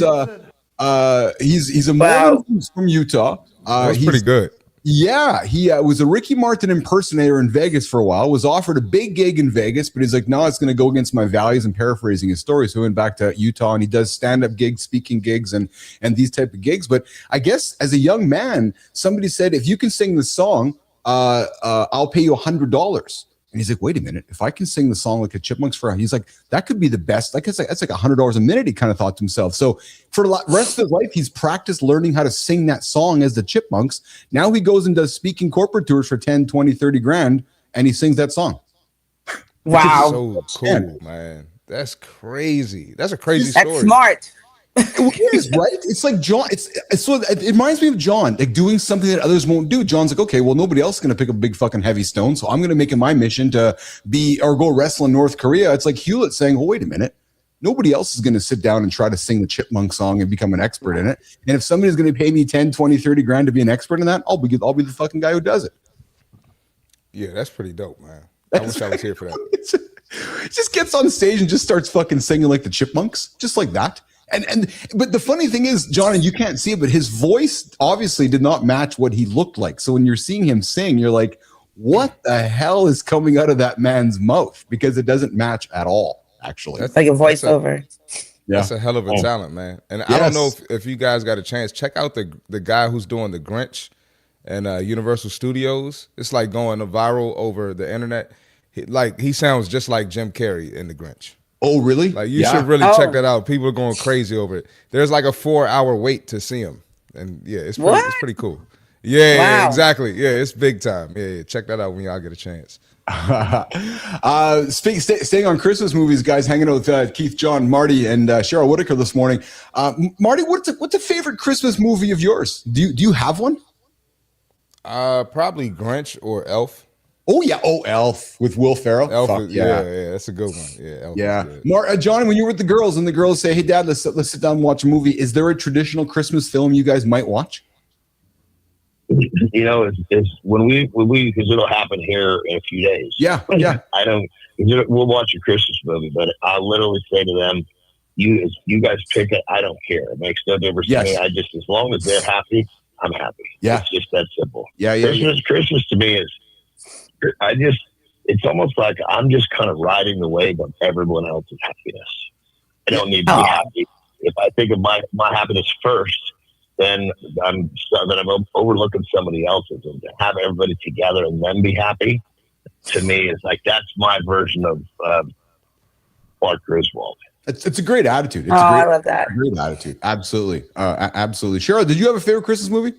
He's a Mormon from Utah. That's pretty good. Yeah, he was a Ricky Martin impersonator in Vegas for a while, was offered a big gig in Vegas, but he's like, no, it's going to go against my values, and paraphrasing his story. So he went back to Utah, and he does stand-up gigs, speaking gigs, and these type of gigs. But I guess as a young man, somebody said, if you can sing the song, I'll pay you $100. And he's like, wait a minute, if I can sing the song like a Chipmunks he's like, that could be the best. Like that's like $100 a minute, he kind of thought to himself. So for the rest of his life, he's practiced learning how to sing that song as the Chipmunks. Now he goes and does speaking corporate tours for 10, 20, 30 grand, and he sings that song. Wow. So cool, man. That's crazy. That's a crazy story. That's smart. It is, right? It's like John. It's so it reminds me of John, like doing something that others won't do. John's like, okay, well, nobody else is going to pick up a big fucking heavy stone, so I'm going to make it my mission to go wrestle in North Korea. It's like Hewlett saying, well, wait a minute, nobody else is going to sit down and try to sing the Chipmunk song and become an expert in it. And if somebody's going to pay me 10, 20, 30 grand to be an expert in that, I'll be the fucking guy who does it. Yeah, that's pretty dope, man. I wish I was here for that. Just gets on stage and just starts fucking singing like the Chipmunks, just like that. But the funny thing is, John, and you can't see it, but his voice obviously did not match what he looked like. So when you're seeing him sing, you're like, what the hell is coming out of that man's mouth? Because it doesn't match at all, actually. It's like a voiceover. That's a hell of a talent, man. And I don't know if you guys got a chance, check out the guy who's doing the Grinch and Universal Studios. It's like going viral over the internet. He sounds just like Jim Carrey in the Grinch. Oh, really? Like you should really check that out. People are going crazy over it. There's like a 4-hour wait to see him, and yeah, it's pretty cool. Yeah, exactly. Yeah, it's big time. Yeah, check that out when y'all get a chance. Staying on Christmas movies, guys, hanging out with Keith, John, Marty, and Cheryl Whitaker this morning. Marty, what's a favorite Christmas movie of yours? Do you have one? Probably Grinch or Elf. Oh yeah, Elf with Will Ferrell. Elf, yeah, that's a good one. Yeah, Elf John, when you're with the girls and the girls say, "Hey, Dad, let's sit down and watch a movie," is there a traditional Christmas film you guys might watch? You know, it's when we because it'll happen here in a few days. Yeah. I don't. We'll watch a Christmas movie, but I literally say to them, "You guys pick it. I don't care. It makes no difference to me. I just as long as they're happy, I'm happy. Yeah, it's just that simple. Yeah. Christmas to me is." It's almost like I'm just kind of riding the wave of everyone else's happiness. I don't need to be happy. If I think of my happiness first, then I'm overlooking somebody else's, and to have everybody together and then be happy. to me is like that's my version of Clark Griswold. It's a great attitude. It's I love that. Great attitude. Absolutely. Absolutely. Cheryl, did you have a favorite Christmas movie?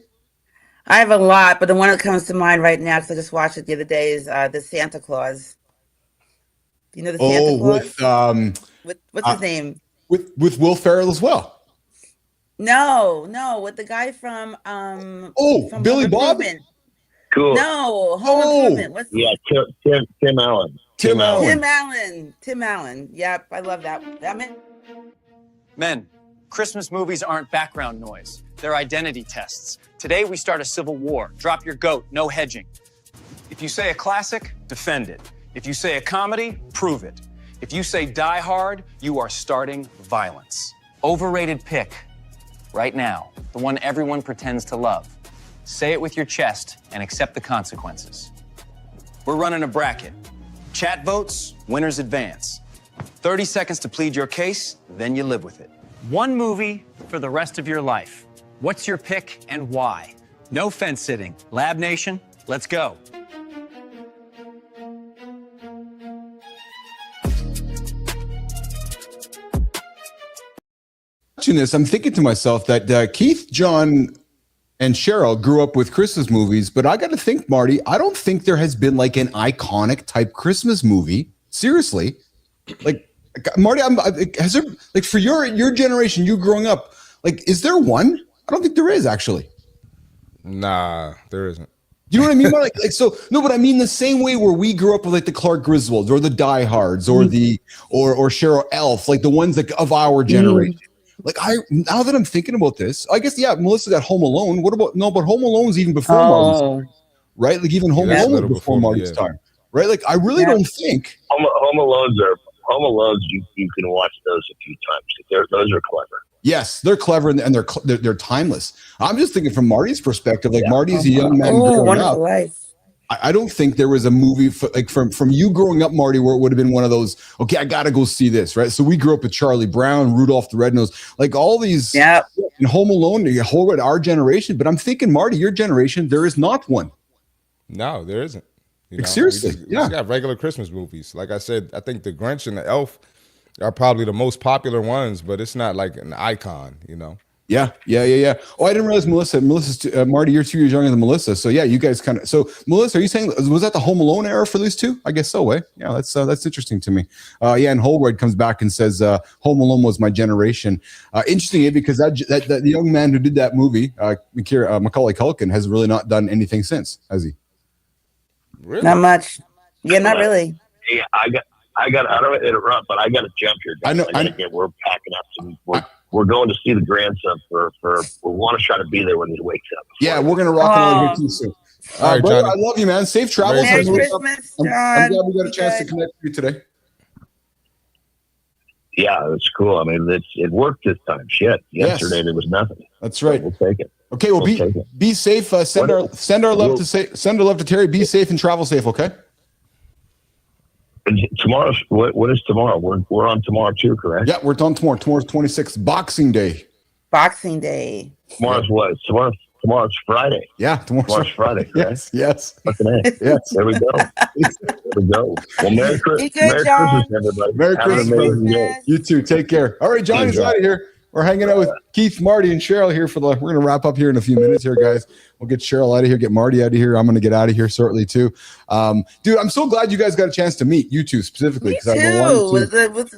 I have a lot, but the one that comes to mind right now, because I just watched it the other day, is the Santa Claus. Do you know the Santa Claus? What's his name? With Will Ferrell as well. No, with the guy from from Billy Home Bob? Improvement. Cool. No, Home Improvement. Tim Allen. Tim Allen. Yep, I love that. Men, Christmas movies aren't background noise. They're identity tests. Today, we start a civil war. Drop your goat, no hedging. If you say a classic, defend it. If you say a comedy, prove it. If you say Die Hard, you are starting violence. Overrated pick, right now, the one everyone pretends to love. Say it with your chest and accept the consequences. We're running a bracket. Chat votes, winners advance. 30 seconds to plead your case, then you live with it. One movie for the rest of your life. What's your pick and why? No fence sitting. Lab Nation, let's go. Watching this, I'm thinking to myself that Keith, John, and Cheryl grew up with Christmas movies, but I got to think, Marty, I don't think there has been like an iconic type Christmas movie. Seriously, like Marty, has there like for your generation, you growing up, like is there one? I don't think there is actually. Nah, there isn't. You know what I mean? Like so, no, but I mean the same way where we grew up with like the Clark Griswolds or the Die Hards or the or Cheryl Elf, like the ones like of our generation. Like now that I'm thinking about this, I guess Melissa got Home Alone. What about but Home Alone's even before Marty's time, right? Like even Home Alone was before Marty's time, right? Like I really don't think Home Alones. You can watch those a few times. Those are clever. Yes, they're clever and they're timeless. I'm just thinking from Marty's perspective. Like Marty's a young man growing up. Life. I don't think there was a movie like from you growing up, Marty, where it would have been one of those. Okay, I got to go see this, right? So we grew up with Charlie Brown, Rudolph the Red-Nosed, like all these. Yeah. In Home Alone, our generation. But I'm thinking, Marty, your generation, there is not one. No, there isn't. You know, seriously, we just got regular Christmas movies. Like I said, I think the Grinch and the Elf are probably the most popular ones, but it's not like an icon, you know. Yeah. Oh, I didn't realize Melissa's Marty, you're 2 years younger than Melissa. So yeah, you guys kind of. So Melissa, are you saying was that the Home Alone era for these two? I guess so. Yeah, that's interesting to me. And Holroyd comes back and says Home Alone was my generation. Interesting, because that the young man who did that movie, Macaulay Culkin, has really not done anything since, has he? Really? Not much. Yeah, not really. Yeah, I don't want to interrupt, but I got to jump here. Guys. I know. We're packing up some. We're going to see the grandson for we want to try to be there when he wakes up. Yeah, we're gonna rock and roll here too soon. All right, brother, I love you, man. Safe travels. Merry Christmas, John. I'm glad we got a chance to connect with you today. Yeah, it's cool. I mean, it worked this time. Shit, yesterday there was nothing. That's right. So we'll take it. Okay, well, be safe. Send our love to Terry. Be safe and travel safe. Okay. Tomorrow's what is tomorrow? We're on tomorrow too, correct? Yeah, we're on tomorrow. Tomorrow's 26th, Boxing Day. Boxing Day. Tomorrow's what? Tomorrow's Friday. Yeah, tomorrow's Friday. Right? Yes. Fucking A. Yes. There we go. Well, Merry Christmas, everybody. Merry Christmas, brother. You too. Take care. All right, Johnny's out of here. We're hanging out with Keith, Marty, and Cheryl here we're going to wrap up here in a few minutes here, guys. We'll get Cheryl out of here, get Marty out of here. I'm going to get out of here shortly too. Dude, I'm so glad you guys got a chance to meet, you two specifically. Me too.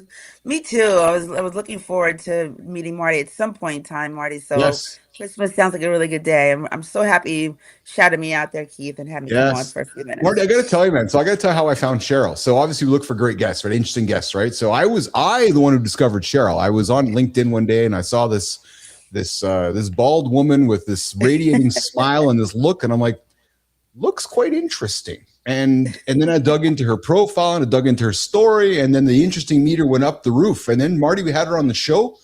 Me too. I was looking forward to meeting Marty at some point in time, Marty. So yes. Christmas sounds like a really good day. I'm so happy you shouted me out there, Keith, and had me come on for a few minutes. Marty, I got to tell you, man. So I got to tell you how I found Cheryl. So obviously we look for great guests, right? Interesting guests, right? So I the one who discovered Cheryl. I was on LinkedIn one day and I saw this bald woman with this radiating smile and this look, and I'm like, looks quite interesting. And then I dug into her profile and I dug into her story, and then the interesting meter went up the roof. And then Marty, we had her on the show.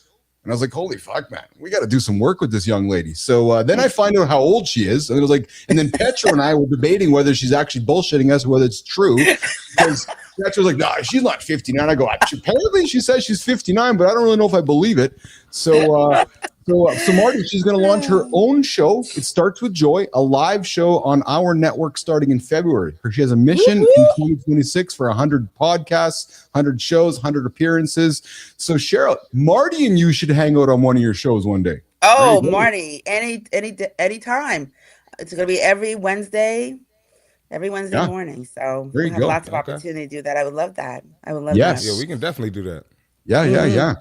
And I was like, holy fuck, man, we got to do some work with this young lady. So then I find out how old she is. And it was like, and then Petra and I were debating whether she's actually bullshitting us or whether it's true. Because Petra was like, no, she's not 59. I go, apparently she says she's 59, but I don't really know if I believe it. So So Marty, she's going to launch her own show. It starts with joy, a live show on our network starting in February. She has a mission in 2026 for 100 podcasts, 100 shows, 100 appearances. So Cheryl, Marty and you should hang out on one of your shows one day. Oh, Marty, any time. It's going to be every Wednesday morning. So There we you have go. lots of opportunity to do that. I would love that. Yes. Yeah, we can definitely do that. Yeah.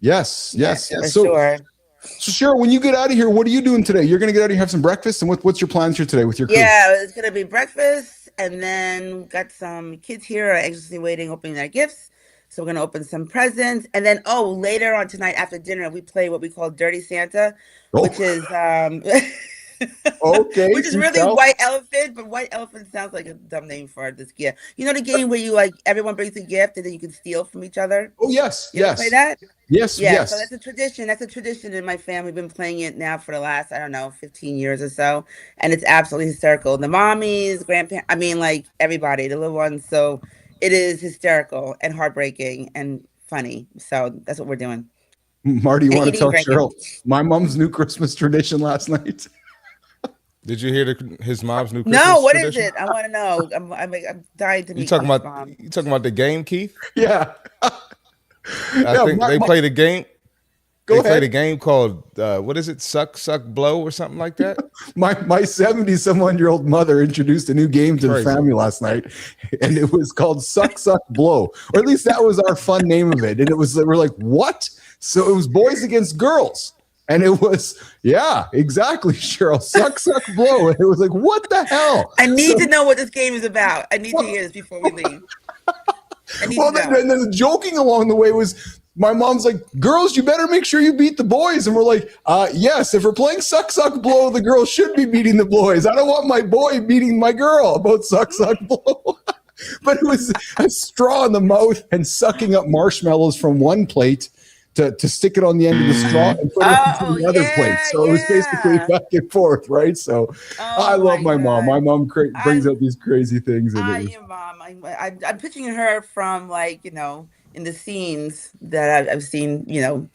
Yes. For So, sure. so Cheryl, when you get out of here, what are you doing today? You're going to get out of here, have some breakfast, and what's your plans here today with your crew? Yeah, it's going to be breakfast, and then got some kids here are anxiously waiting, opening their gifts. So we're going to open some presents. And then, later on tonight after dinner, we play what we call Dirty Santa, which is okay, which is really White Elephant, but White Elephant sounds like a dumb name for this gift. You know the game where you everyone brings a gift and then you can steal from each other? Oh, yes. You ever play that? Yes. So that's a tradition. That's a tradition in my family. We've been playing it now for the last, 15 years or so. And it's absolutely hysterical. The mommies, grandparents, everybody, the little ones. So it is hysterical and heartbreaking and funny. So that's what we're doing. Marty, you And want to tell drinking. Cheryl my mom's new Christmas tradition last night? Did you hear his mom's new Christmas No, what tradition? is it? I want to know. I'm dying to meet You talking Keith's about mom. you talking about the game, Keith? Yeah. I think they play the game. Go Play ahead. the game called what is it? Suck, blow, or something like that. My 70-some-1-year-old mother introduced a new game to the Crazy. family last night, and it was called Suck, Blow, or at least that was our fun name of it. And we're like, what? So it was boys against girls. And it was, yeah, exactly, Cheryl. Suck, blow. And it was like, what the hell? I need to know what this game is about. I need to hear this before we leave. Well, then the joking along the way was my mom's like, girls, you better make sure you beat the boys. And we're like, yes, if we're playing suck, blow, the girls should be beating the boys. I don't want my boy beating my girl about suck, blow. But it was a straw in the mouth and sucking up marshmallows from one plate to stick it on the end of the straw and put it into the other plate. So it was basically back and forth, right? So I love my mom. My mom brings out these crazy things. And your mom. I'm picturing her from in the scenes that I've seen, the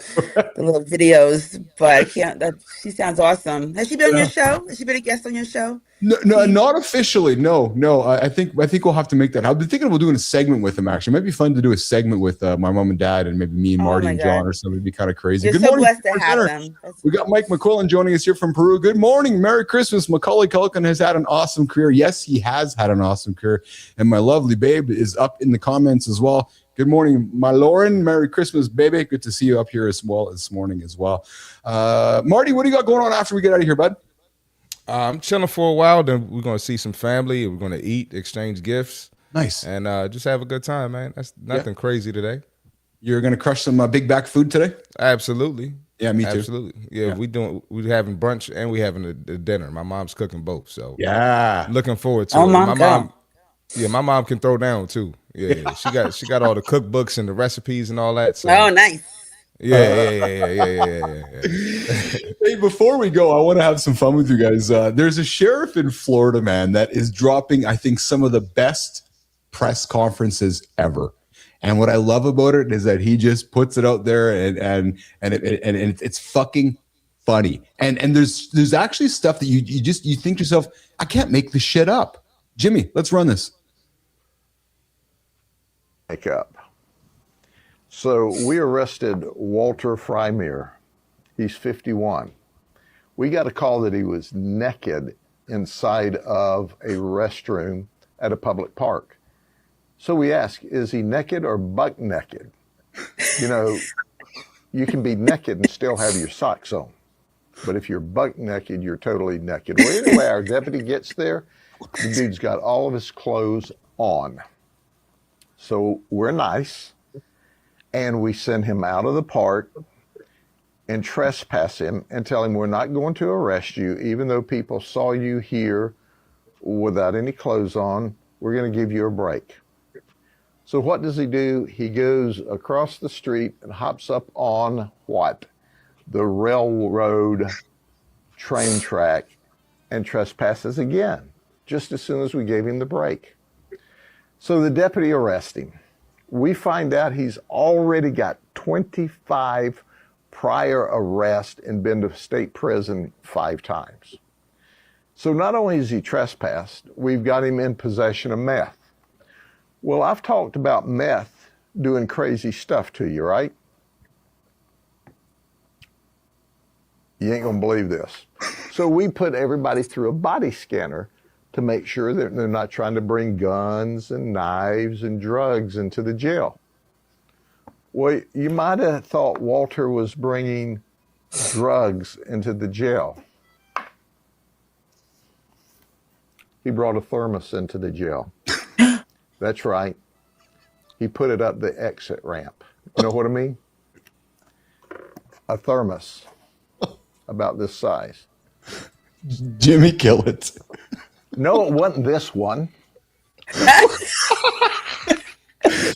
little videos, but I can't. She sounds awesome. Has she been on your show? Has she been a guest on your show? No, not officially. No. I think we'll have to make that. I've been thinking about doing a segment with them. Actually, it might be fun to do a segment with my mom and dad, and maybe me and Marty and John or something. It'd be kind of crazy. You're Good so morning, blessed to have them. We got Mike McQuillan joining us here from Peru. Good morning, Merry Christmas. Macaulay Culkin has had an awesome career. Yes, he has had an awesome career, and my lovely babe is up in the comments as well. Good morning, my Lauren. Merry Christmas, baby. Good to see you up here as well this morning as well. Marty, what do you got going on after we get out of here, bud? I'm chilling for a while. Then we're going to see some family. We're going to eat, exchange gifts. Nice. And just have a good time, man. That's nothing crazy today. You're going to crush some big back food today? Absolutely. Yeah, me too. Absolutely. Yeah, we having brunch and we having a dinner. My mom's cooking both. So yeah, looking forward to it. My mom can throw down too. Yeah. She got all the cookbooks and the recipes and all that. So. Oh, nice. Yeah. Hey, before we go, I want to have some fun with you guys. There's a sheriff in Florida, man, that is dropping, I think, some of the best press conferences ever. And what I love about it is that he just puts it out there, and it's fucking funny. And there's actually stuff that you think to yourself, I can't make this shit up. Jimmy, let's run this. Make up. So we arrested Walter Frymere. He's 51. We got a call that he was naked inside of a restroom at a public park. So we asked, is he naked or buck naked? You can be naked and still have your socks on. But if you're buck naked, you're totally naked. Well, anyway, our deputy gets there. The dude's got all of his clothes on. So we're nice. And we send him out of the park and trespass him and tell him we're not going to arrest you, even though people saw you here without any clothes on. We're going to give you a break. So what does he do? He goes across the street and hops up on what? The railroad train track and trespasses again, just as soon as we gave him the break. So the deputy arrests him. We find out he's already got 25 prior arrest and been to state prison 5 times. So not only is he trespassed, we've got him in possession of meth. Well, I've talked about meth doing crazy stuff to you, right? You ain't gonna believe this. So we put everybody through a body scanner to make sure that they're not trying to bring guns and knives and drugs into the jail. Well, you might have thought Walter was bringing drugs into the jail. He brought a thermos into the jail. That's right. He put it up the exit ramp. You know what I mean? A thermos about this size. Jimmy, kill it. No, it wasn't this one.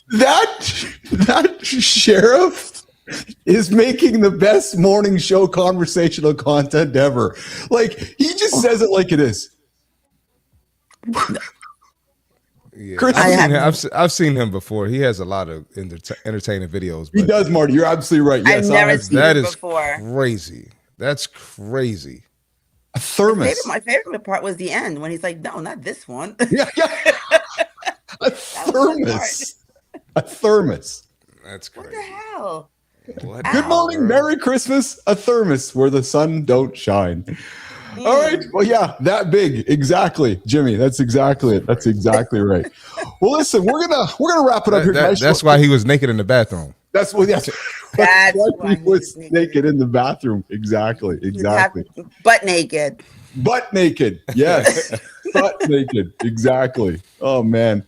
That sheriff is making the best morning show conversational content ever. Like, he just says it like it is. Yeah, Chris, I've seen him before. He has a lot of entertaining videos. He does, Marty. You're absolutely right. Yes, I've never seen that it is before. crazy. That's crazy. A thermos. My favorite part was the end when he's like, "No, not this one." Yeah. A thermos. A thermos. That's crazy. What the hell? What? Good morning, Merry Christmas. A thermos where the sun don't shine. All right. Well, yeah, that big. Exactly, Jimmy. That's exactly it. That's exactly right. Well, listen, we're gonna wrap it up here. That's why he was naked in the bathroom. That's why he was naked in the bathroom. Exactly. Butt naked. Butt naked. Yes. Butt naked. Exactly. Oh man.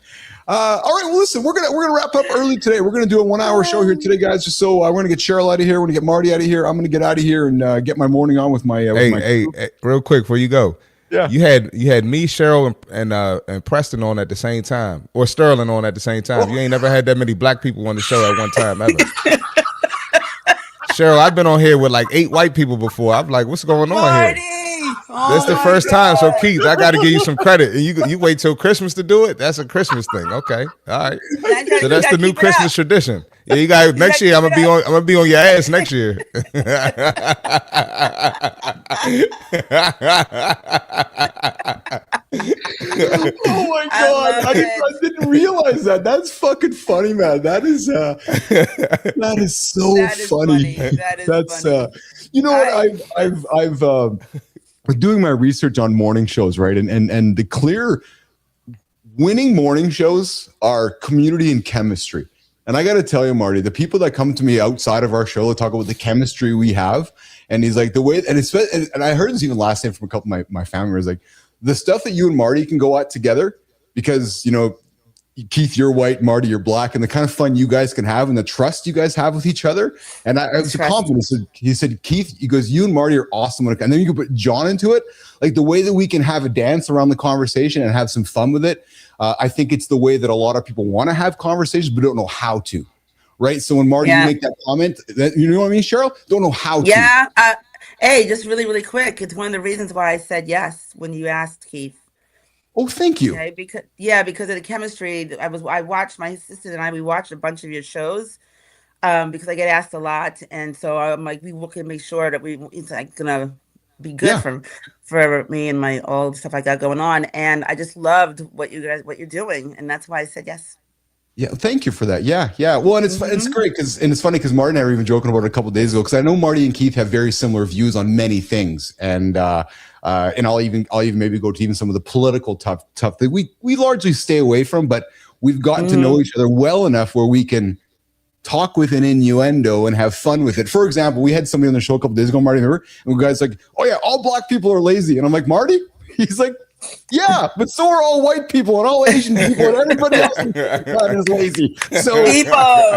All right. Well, listen, we're gonna wrap up early today. We're gonna do a 1-hour show here today, guys. Just so we're gonna get Cheryl out of here. We're gonna get Marty out of here. I'm gonna get out of here and get my morning on with my. Hey, real quick before you go. Yeah. You had me, Cheryl, and Preston on at the same time, or Sterling on at the same time. You ain't never had that many black people on the show at one time ever. Cheryl, I've been on here with like 8 white people before. I'm like, what's going on here? That's the first time. So Keith, I got to give you some credit. And you wait till Christmas to do it. That's a Christmas thing. Okay, all right. So that's the new Christmas tradition. Yeah, you got next year. I'm gonna be on your ass next year. Oh my God! I didn't realize that. That's fucking funny, man. That is so funny. That's funny. You know what? I've doing my research on morning shows, right? And the clear winning morning shows are community and chemistry. And I got to tell you, Marty, the people that come to me outside of our show to talk about the chemistry we have, and he's like, the way, and I heard this even last night from a couple of my family members, like the stuff that you and Marty can go at together, because, you know, Keith, you're white, Marty, you're black, and the kind of fun you guys can have and the trust you guys have with each other. And I was a compliment. He said, Keith, he goes, you and Marty are awesome. And then you can put John into it. Like the way that we can have a dance around the conversation and have some fun with it. I think it's the way that a lot of people want to have conversations, but don't know how to. Right. So when Marty, you make that comment, you know what I mean, Cheryl? Don't know how to. Yeah. Hey, just really, really quick. It's one of the reasons why I said yes when you asked, Keith. Oh, thank you. Okay, because of the chemistry. I watched, my sister and we watched a bunch of your shows because I get asked a lot, and so I'm like, we can make sure that it's like gonna be good for me and my all the stuff I got going on. And I just loved what you're doing, and that's why I said yes. Yeah, thank you for that. Yeah. Well, and it's great it's funny because Marty and I were even joking about it a couple of days ago, because I know Marty and Keith have very similar views on many things, and I'll even maybe go to even some of the political tough that we largely stay away from, but we've gotten to know each other well enough where we can talk with an innuendo and have fun with it. For example, we had somebody on the show a couple of days ago, Marty, remember? And the guy's like, "Oh yeah, all black people are lazy," and I'm like, "Marty?" He's like, "Yeah, but so are all white people and all Asian people and everybody else is lazy." So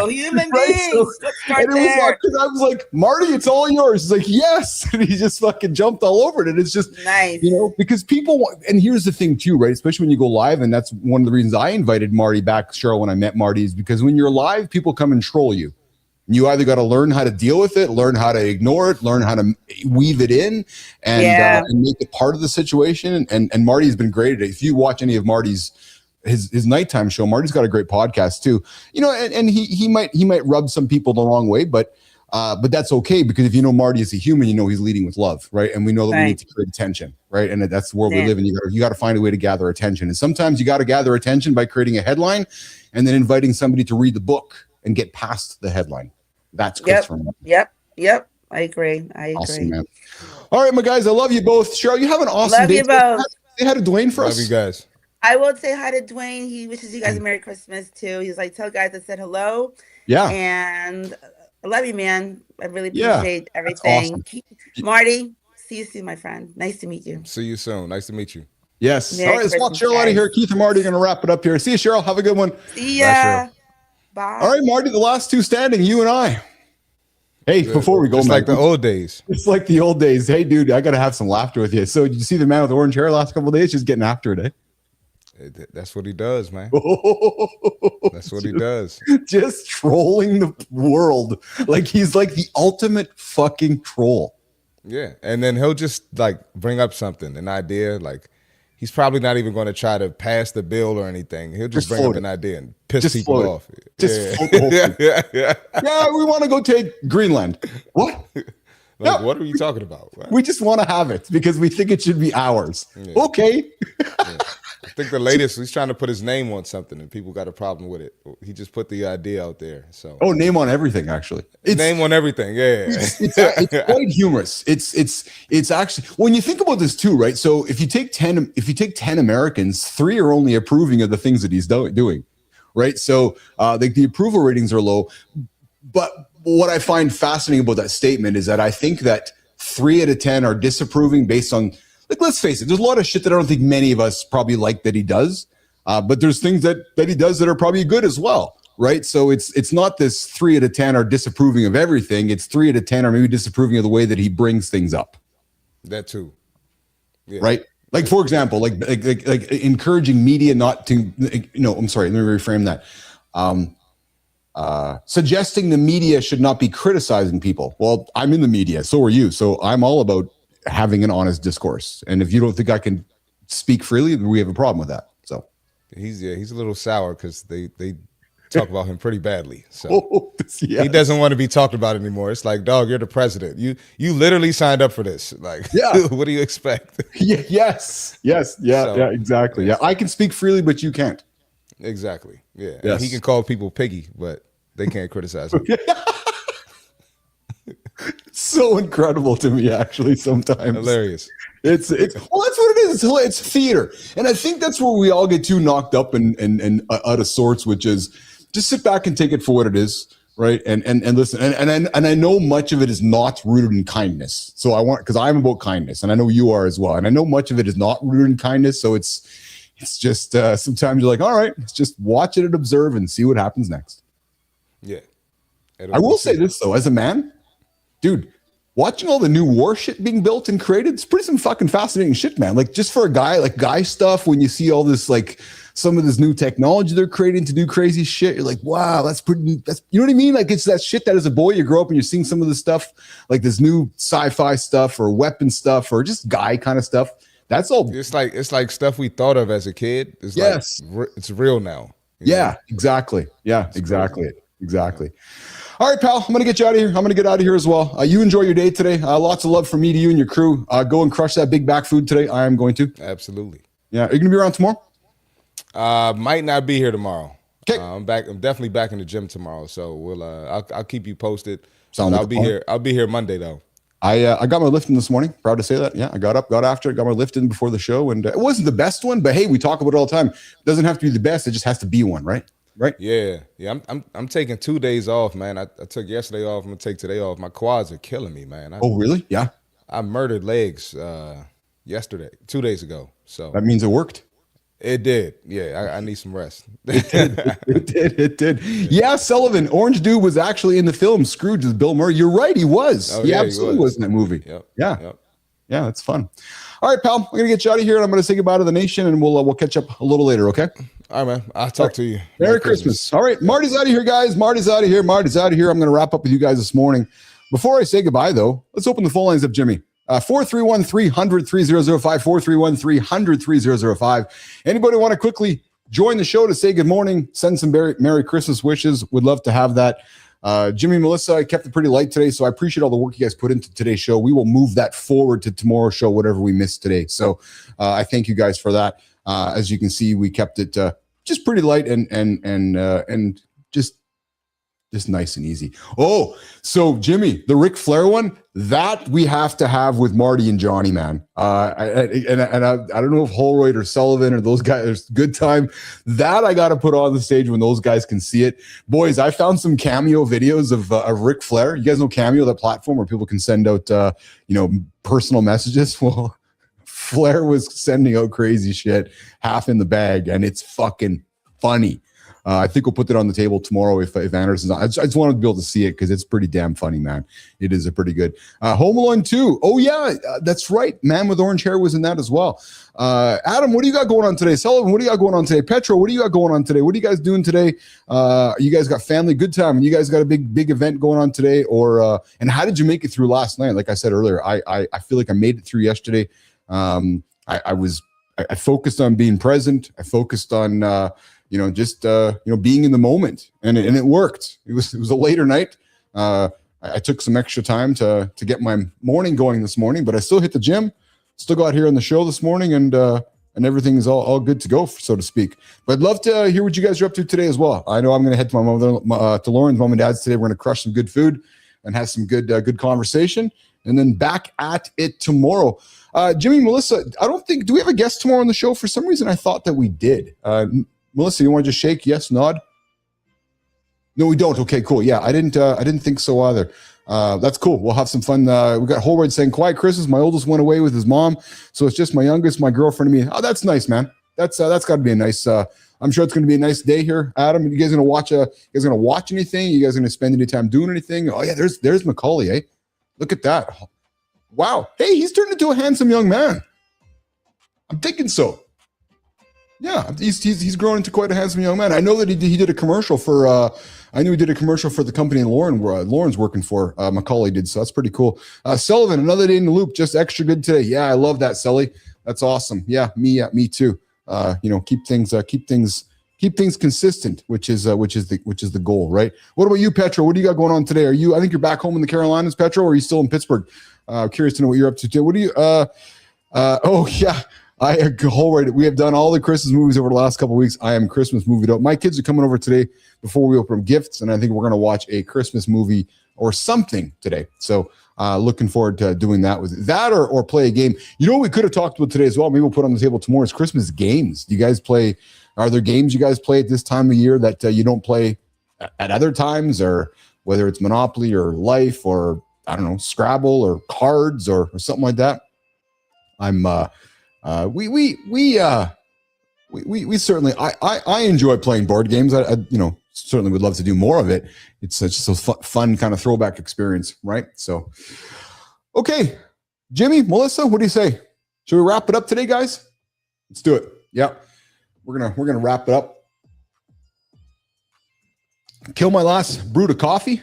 human beings. And it was like, because I was like, "Marty, it's all yours." He's like, "Yes," and he just fucking jumped all over it. And it's just nice, you know, because people want. And here's the thing too, right? Especially when you go live, and that's one of the reasons I invited Marty back, Cheryl, when I met Marty, is because when you're live, people come and troll you. You either got to learn how to deal with it, learn how to ignore it, learn how to weave it in, and make it part of the situation. And Marty's been great at it. If you watch any of Marty's his nighttime show, Marty's got a great podcast too. You know, and he might rub some people the wrong way, but But that's okay, because if you know Marty as a human, you know he's leading with love, right? And we know that we need to create attention, right? And that's the world we live in. You got to find a way to gather attention. And sometimes you got to gather attention by creating a headline and then inviting somebody to read the book and get past the headline. That's Christopher. Yep. I agree. Awesome, man. All right, my guys, I love you both. Cheryl, you have an awesome day. Love you both. Say hi to Dwayne for us. Love you guys. I will say hi to Dwayne. He wishes you guys a Merry Christmas too. He's like, tell guys I said hello. Yeah. And I love you, man. I really appreciate everything. Awesome. Marty, see you soon, my friend. Nice to meet you. See you soon. Nice to meet you. Yes. Merry All right, let's walk Cheryl out of here. Keith and Marty are going to wrap it up here. See you, Cheryl. Have a good one. See ya. Bye. All right, Marty, the last two standing, you and I. Hey, before we go, it's like the old days. It's like the old days. Hey, dude, I got to have some laughter with you. So did you see the man with the orange hair last couple of days? Just getting after it, eh? That's what he does, man. That's what he does. Just trolling the world. Like he's like the ultimate fucking troll. Yeah. And then he'll just like bring up something, an idea. Like he's probably not even going to try to pass the bill or anything. He'll just bring up an idea and piss people off. Just float the whole thing. Yeah, we want to go take Greenland. What? Like, what are you talking about? We just want to have it because we think it should be ours. Yeah. Okay. I think the latest, he's trying to put his name on something and people got a problem with it. He just put the idea out there. So name on everything, actually. Name on everything, yeah. It's quite humorous. It's actually, when you think about this too, right? So if you take 10 Americans, 3 are only approving of the things that he's doing, right? So the approval ratings are low. But what I find fascinating about that statement is that I think that 3 out of 10 are disapproving based on, like, let's face it, there's a lot of shit that I don't think many of us probably like that he does. But there's things that he does that are probably good as well, right? So it's not this 3 out of 10 are disapproving of everything. It's 3 out of 10 are maybe disapproving of the way that he brings things up. That too. Yeah. Right? Like, for example, like encouraging media not to, I'm sorry, let me reframe that. Suggesting the media should not be criticizing people. Well, I'm in the media, so are you. So I'm all about having an honest discourse. And if you don't think I can speak freely, we have a problem with that. So he's a little sour because they talk about him pretty badly. So he doesn't want to be talked about anymore. It's like, dog, you're the president. You literally signed up for this. Like, what do you expect? Yes, exactly. Yeah, I can speak freely, but you can't. Exactly. Yeah. Yes. He can call people piggy, but they can't criticize him. So incredible to me, actually, sometimes. Hilarious. It's well, that's what it is. It's theater. And I think that's where we all get too knocked up and out of sorts, which is just sit back and take it for what it is, right? And listen. And I know much of it is not rooted in kindness. So because I'm about kindness, and I know you are as well. And I know much of it is not rooted in kindness. So it's just sometimes you're like, all right, let's just watch it and observe and see what happens next. Yeah. I will say this though, as a man, dude, watching all the new war shit being built and created, it's pretty some fucking fascinating shit, man. Like, just for a guy, like guy stuff, when you see all this, like some of this new technology they're creating to do crazy shit, you're like, wow, that's you know what I mean? Like, it's that shit that as a boy you grow up and you're seeing some of this stuff, like this new sci-fi stuff or weapon stuff or just guy kind of stuff. That's all. It's like stuff we thought of as a kid. It's like, it's real now. Yeah, exactly. Yeah, exactly. Exactly. All right, pal, I'm going to get you out of here. I'm going to get out of here as well. You enjoy your day today. Lots of love from me to you and your crew. Go and crush that big back food today. I am going to. Absolutely. Yeah. Are you going to be around tomorrow? Might not be here tomorrow. Okay. I'm definitely back in the gym tomorrow. So we'll, I'll keep you posted. I'll be here. I'll be here Monday though. I got my lift in this morning. Proud to say that. Yeah, I got up, got after it, got my lift in before the show. And it wasn't the best one, but hey, we talk about it all the time. It doesn't have to be the best. It just has to be one, right? Right. Yeah. I'm taking 2 days off, man. I took yesterday off. I'm gonna take today off. My quads are killing me, man. Oh, really? Yeah. I murdered legs yesterday, 2 days ago. So that means it worked. It did. Yeah. I need some rest. It did. Yeah. Sullivan, Orange Dude was actually in the film Scrooge with Bill Murray. You're right. He was. He absolutely was in that movie. Yep. Yeah. Yep. Yeah. That's fun. All right, pal. I'm gonna get you out of here, and I'm gonna say goodbye to the nation, and we'll catch up a little later. Okay. All right, man. I'll talk to you. Merry Christmas. All right. Marty's out of here, guys. Marty's out of here. I'm going to wrap up with you guys this morning. Before I say goodbye, though, let's open the phone lines up, Jimmy. 431-300-3005, 431-300-3005. Anybody want to quickly join the show to say good morning, send some Merry Christmas wishes? Would love to have that. Jimmy, Melissa, I kept it pretty light today, so I appreciate all the work you guys put into today's show. We will move that forward to tomorrow's show, whatever we missed today. So I thank you guys for that. As you can see, we kept it just pretty light and just nice and easy. Oh, so Jimmy, the Ric Flair one, that we have to have with Marty and Johnny, man. I don't know if Holroyd or Sullivan or those guys, good time. That I got to put on the stage when those guys can see it. Boys, I found some Cameo videos of Ric Flair. You guys know Cameo, that platform where people can send out, personal messages. Well, Flair was sending out crazy shit, half in the bag, and it's fucking funny. I think we'll put that on the table tomorrow if Anderson's on. I just wanted to be able to see it because it's pretty damn funny, man. It is a pretty good. Home Alone 2. Oh, yeah, that's right. Man with Orange Hair was in that as well. Adam, what do you got going on today? Sullivan, what do you got going on today? Petro, what do you got going on today? What are you guys doing today? You guys got family, good time, and you guys got a big event going on today? And how did you make it through last night? Like I said earlier, I feel like I made it through yesterday. I focused on being present. I focused on being in the moment, and it worked. It was a later night. I took some extra time to get my morning going this morning, but I still hit the gym, still got here on the show this morning, and everything is all good to go, so to speak. But I'd love to hear what you guys are up to today as well. I know I'm going to head to my mother, to Lauren's mom and dad's today. We're going to crush some good food and have some good conversation, and then back at it tomorrow. Jimmy, Melissa, do we have a guest tomorrow on the show? For some reason, I thought that we did. Melissa, you want to just shake? Yes, nod. No, we don't. Okay, cool. Yeah, I didn't think so either. That's cool. We'll have some fun. We got Holroyd saying, "Quiet Christmas. My oldest went away with his mom, so it's just my youngest, my girlfriend, and me." Oh, that's nice, man. That's got to be a nice. I'm sure it's going to be a nice day here. Adam, you guys going to watch? You guys going to watch anything? You guys going to spend any time doing anything? Oh yeah, there's Macaulay. Eh? Look at that. Wow. Hey, he's turned into a handsome young man. I'm thinking so. Yeah, he's grown into quite a handsome young man. I know that he did a commercial for. I knew he did a commercial for the company Lauren's working for. Macaulay did, so that's pretty cool. Sullivan, another day in the loop, just extra good today. Yeah, I love that, Sully. That's awesome. Yeah, me too. Keep things consistent, which is the goal, right? What about you, Petro? What do you got going on today? I think you're back home in the Carolinas, Petro, or are you still in Pittsburgh? Curious to know what you're up to today. What do you? Oh yeah. We have done all the Christmas movies over the last couple of weeks. I am Christmas movie out. My kids are coming over today before we open up gifts, and I think we're going to watch a Christmas movie or something today. So looking forward to doing that with that or play a game. You know what we could have talked about today as well? Maybe we'll put on the table tomorrow is Christmas games. Do you guys play? Are there games you guys play at this time of year that you don't play at other times, or whether it's Monopoly or Life or I don't know, Scrabble or cards or something like that? We certainly I enjoy playing board games. I certainly would love to do more of it. It's just a fun kind of throwback experience, right? So, okay, Jimmy, Melissa, what do you say? Should we wrap it up today, guys? Let's do it. Yeah, we're gonna wrap it up. Kill my last brew of coffee.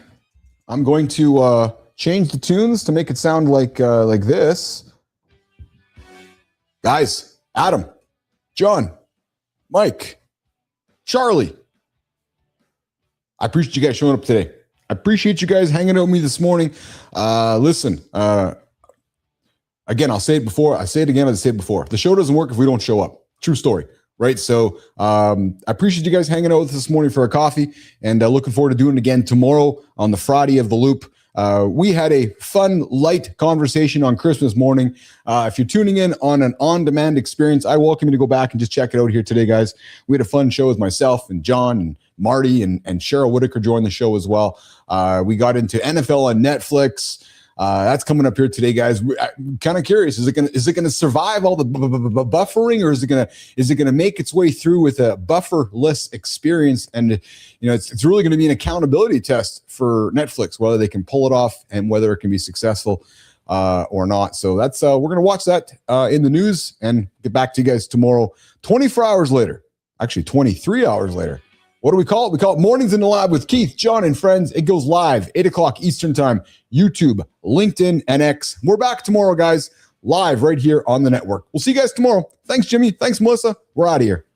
I'm going to change the tunes to make it sound like this. Guys, Adam, John, Mike, Charlie, I appreciate you guys showing up today. I appreciate you guys hanging out with me this morning. Listen, again, I'll say it before. I say it again. I'll say it before. The show doesn't work if we don't show up. True story, right? So I appreciate you guys hanging out with us this morning for a coffee, and looking forward to doing it again tomorrow on the Friday of the Loop. We had a fun, light conversation on Christmas morning. If you're tuning in on an on-demand experience, I welcome you to go back and just check it out here today, guys. We had a fun show with myself and John and Marty and Cheryl Whitaker joined the show as well. We got into NFL on Netflix. That's coming up here today, guys. I'm kind of curious. Is it going to survive all the buffering, or is it going to make its way through with a bufferless experience? And it's really going to be an accountability test for Netflix, whether they can pull it off and whether it can be successful or not. So that's we're going to watch that in the news and get back to you guys tomorrow, 24 hours later, actually 23 hours later. What do we call it? We call it Mornings in the Lab with Keith, John, and friends. It goes live 8 o'clock Eastern time, YouTube, LinkedIn, and X. We're back tomorrow, guys, live right here on the network. We'll see you guys tomorrow. Thanks, Jimmy. Thanks, Melissa. We're out of here.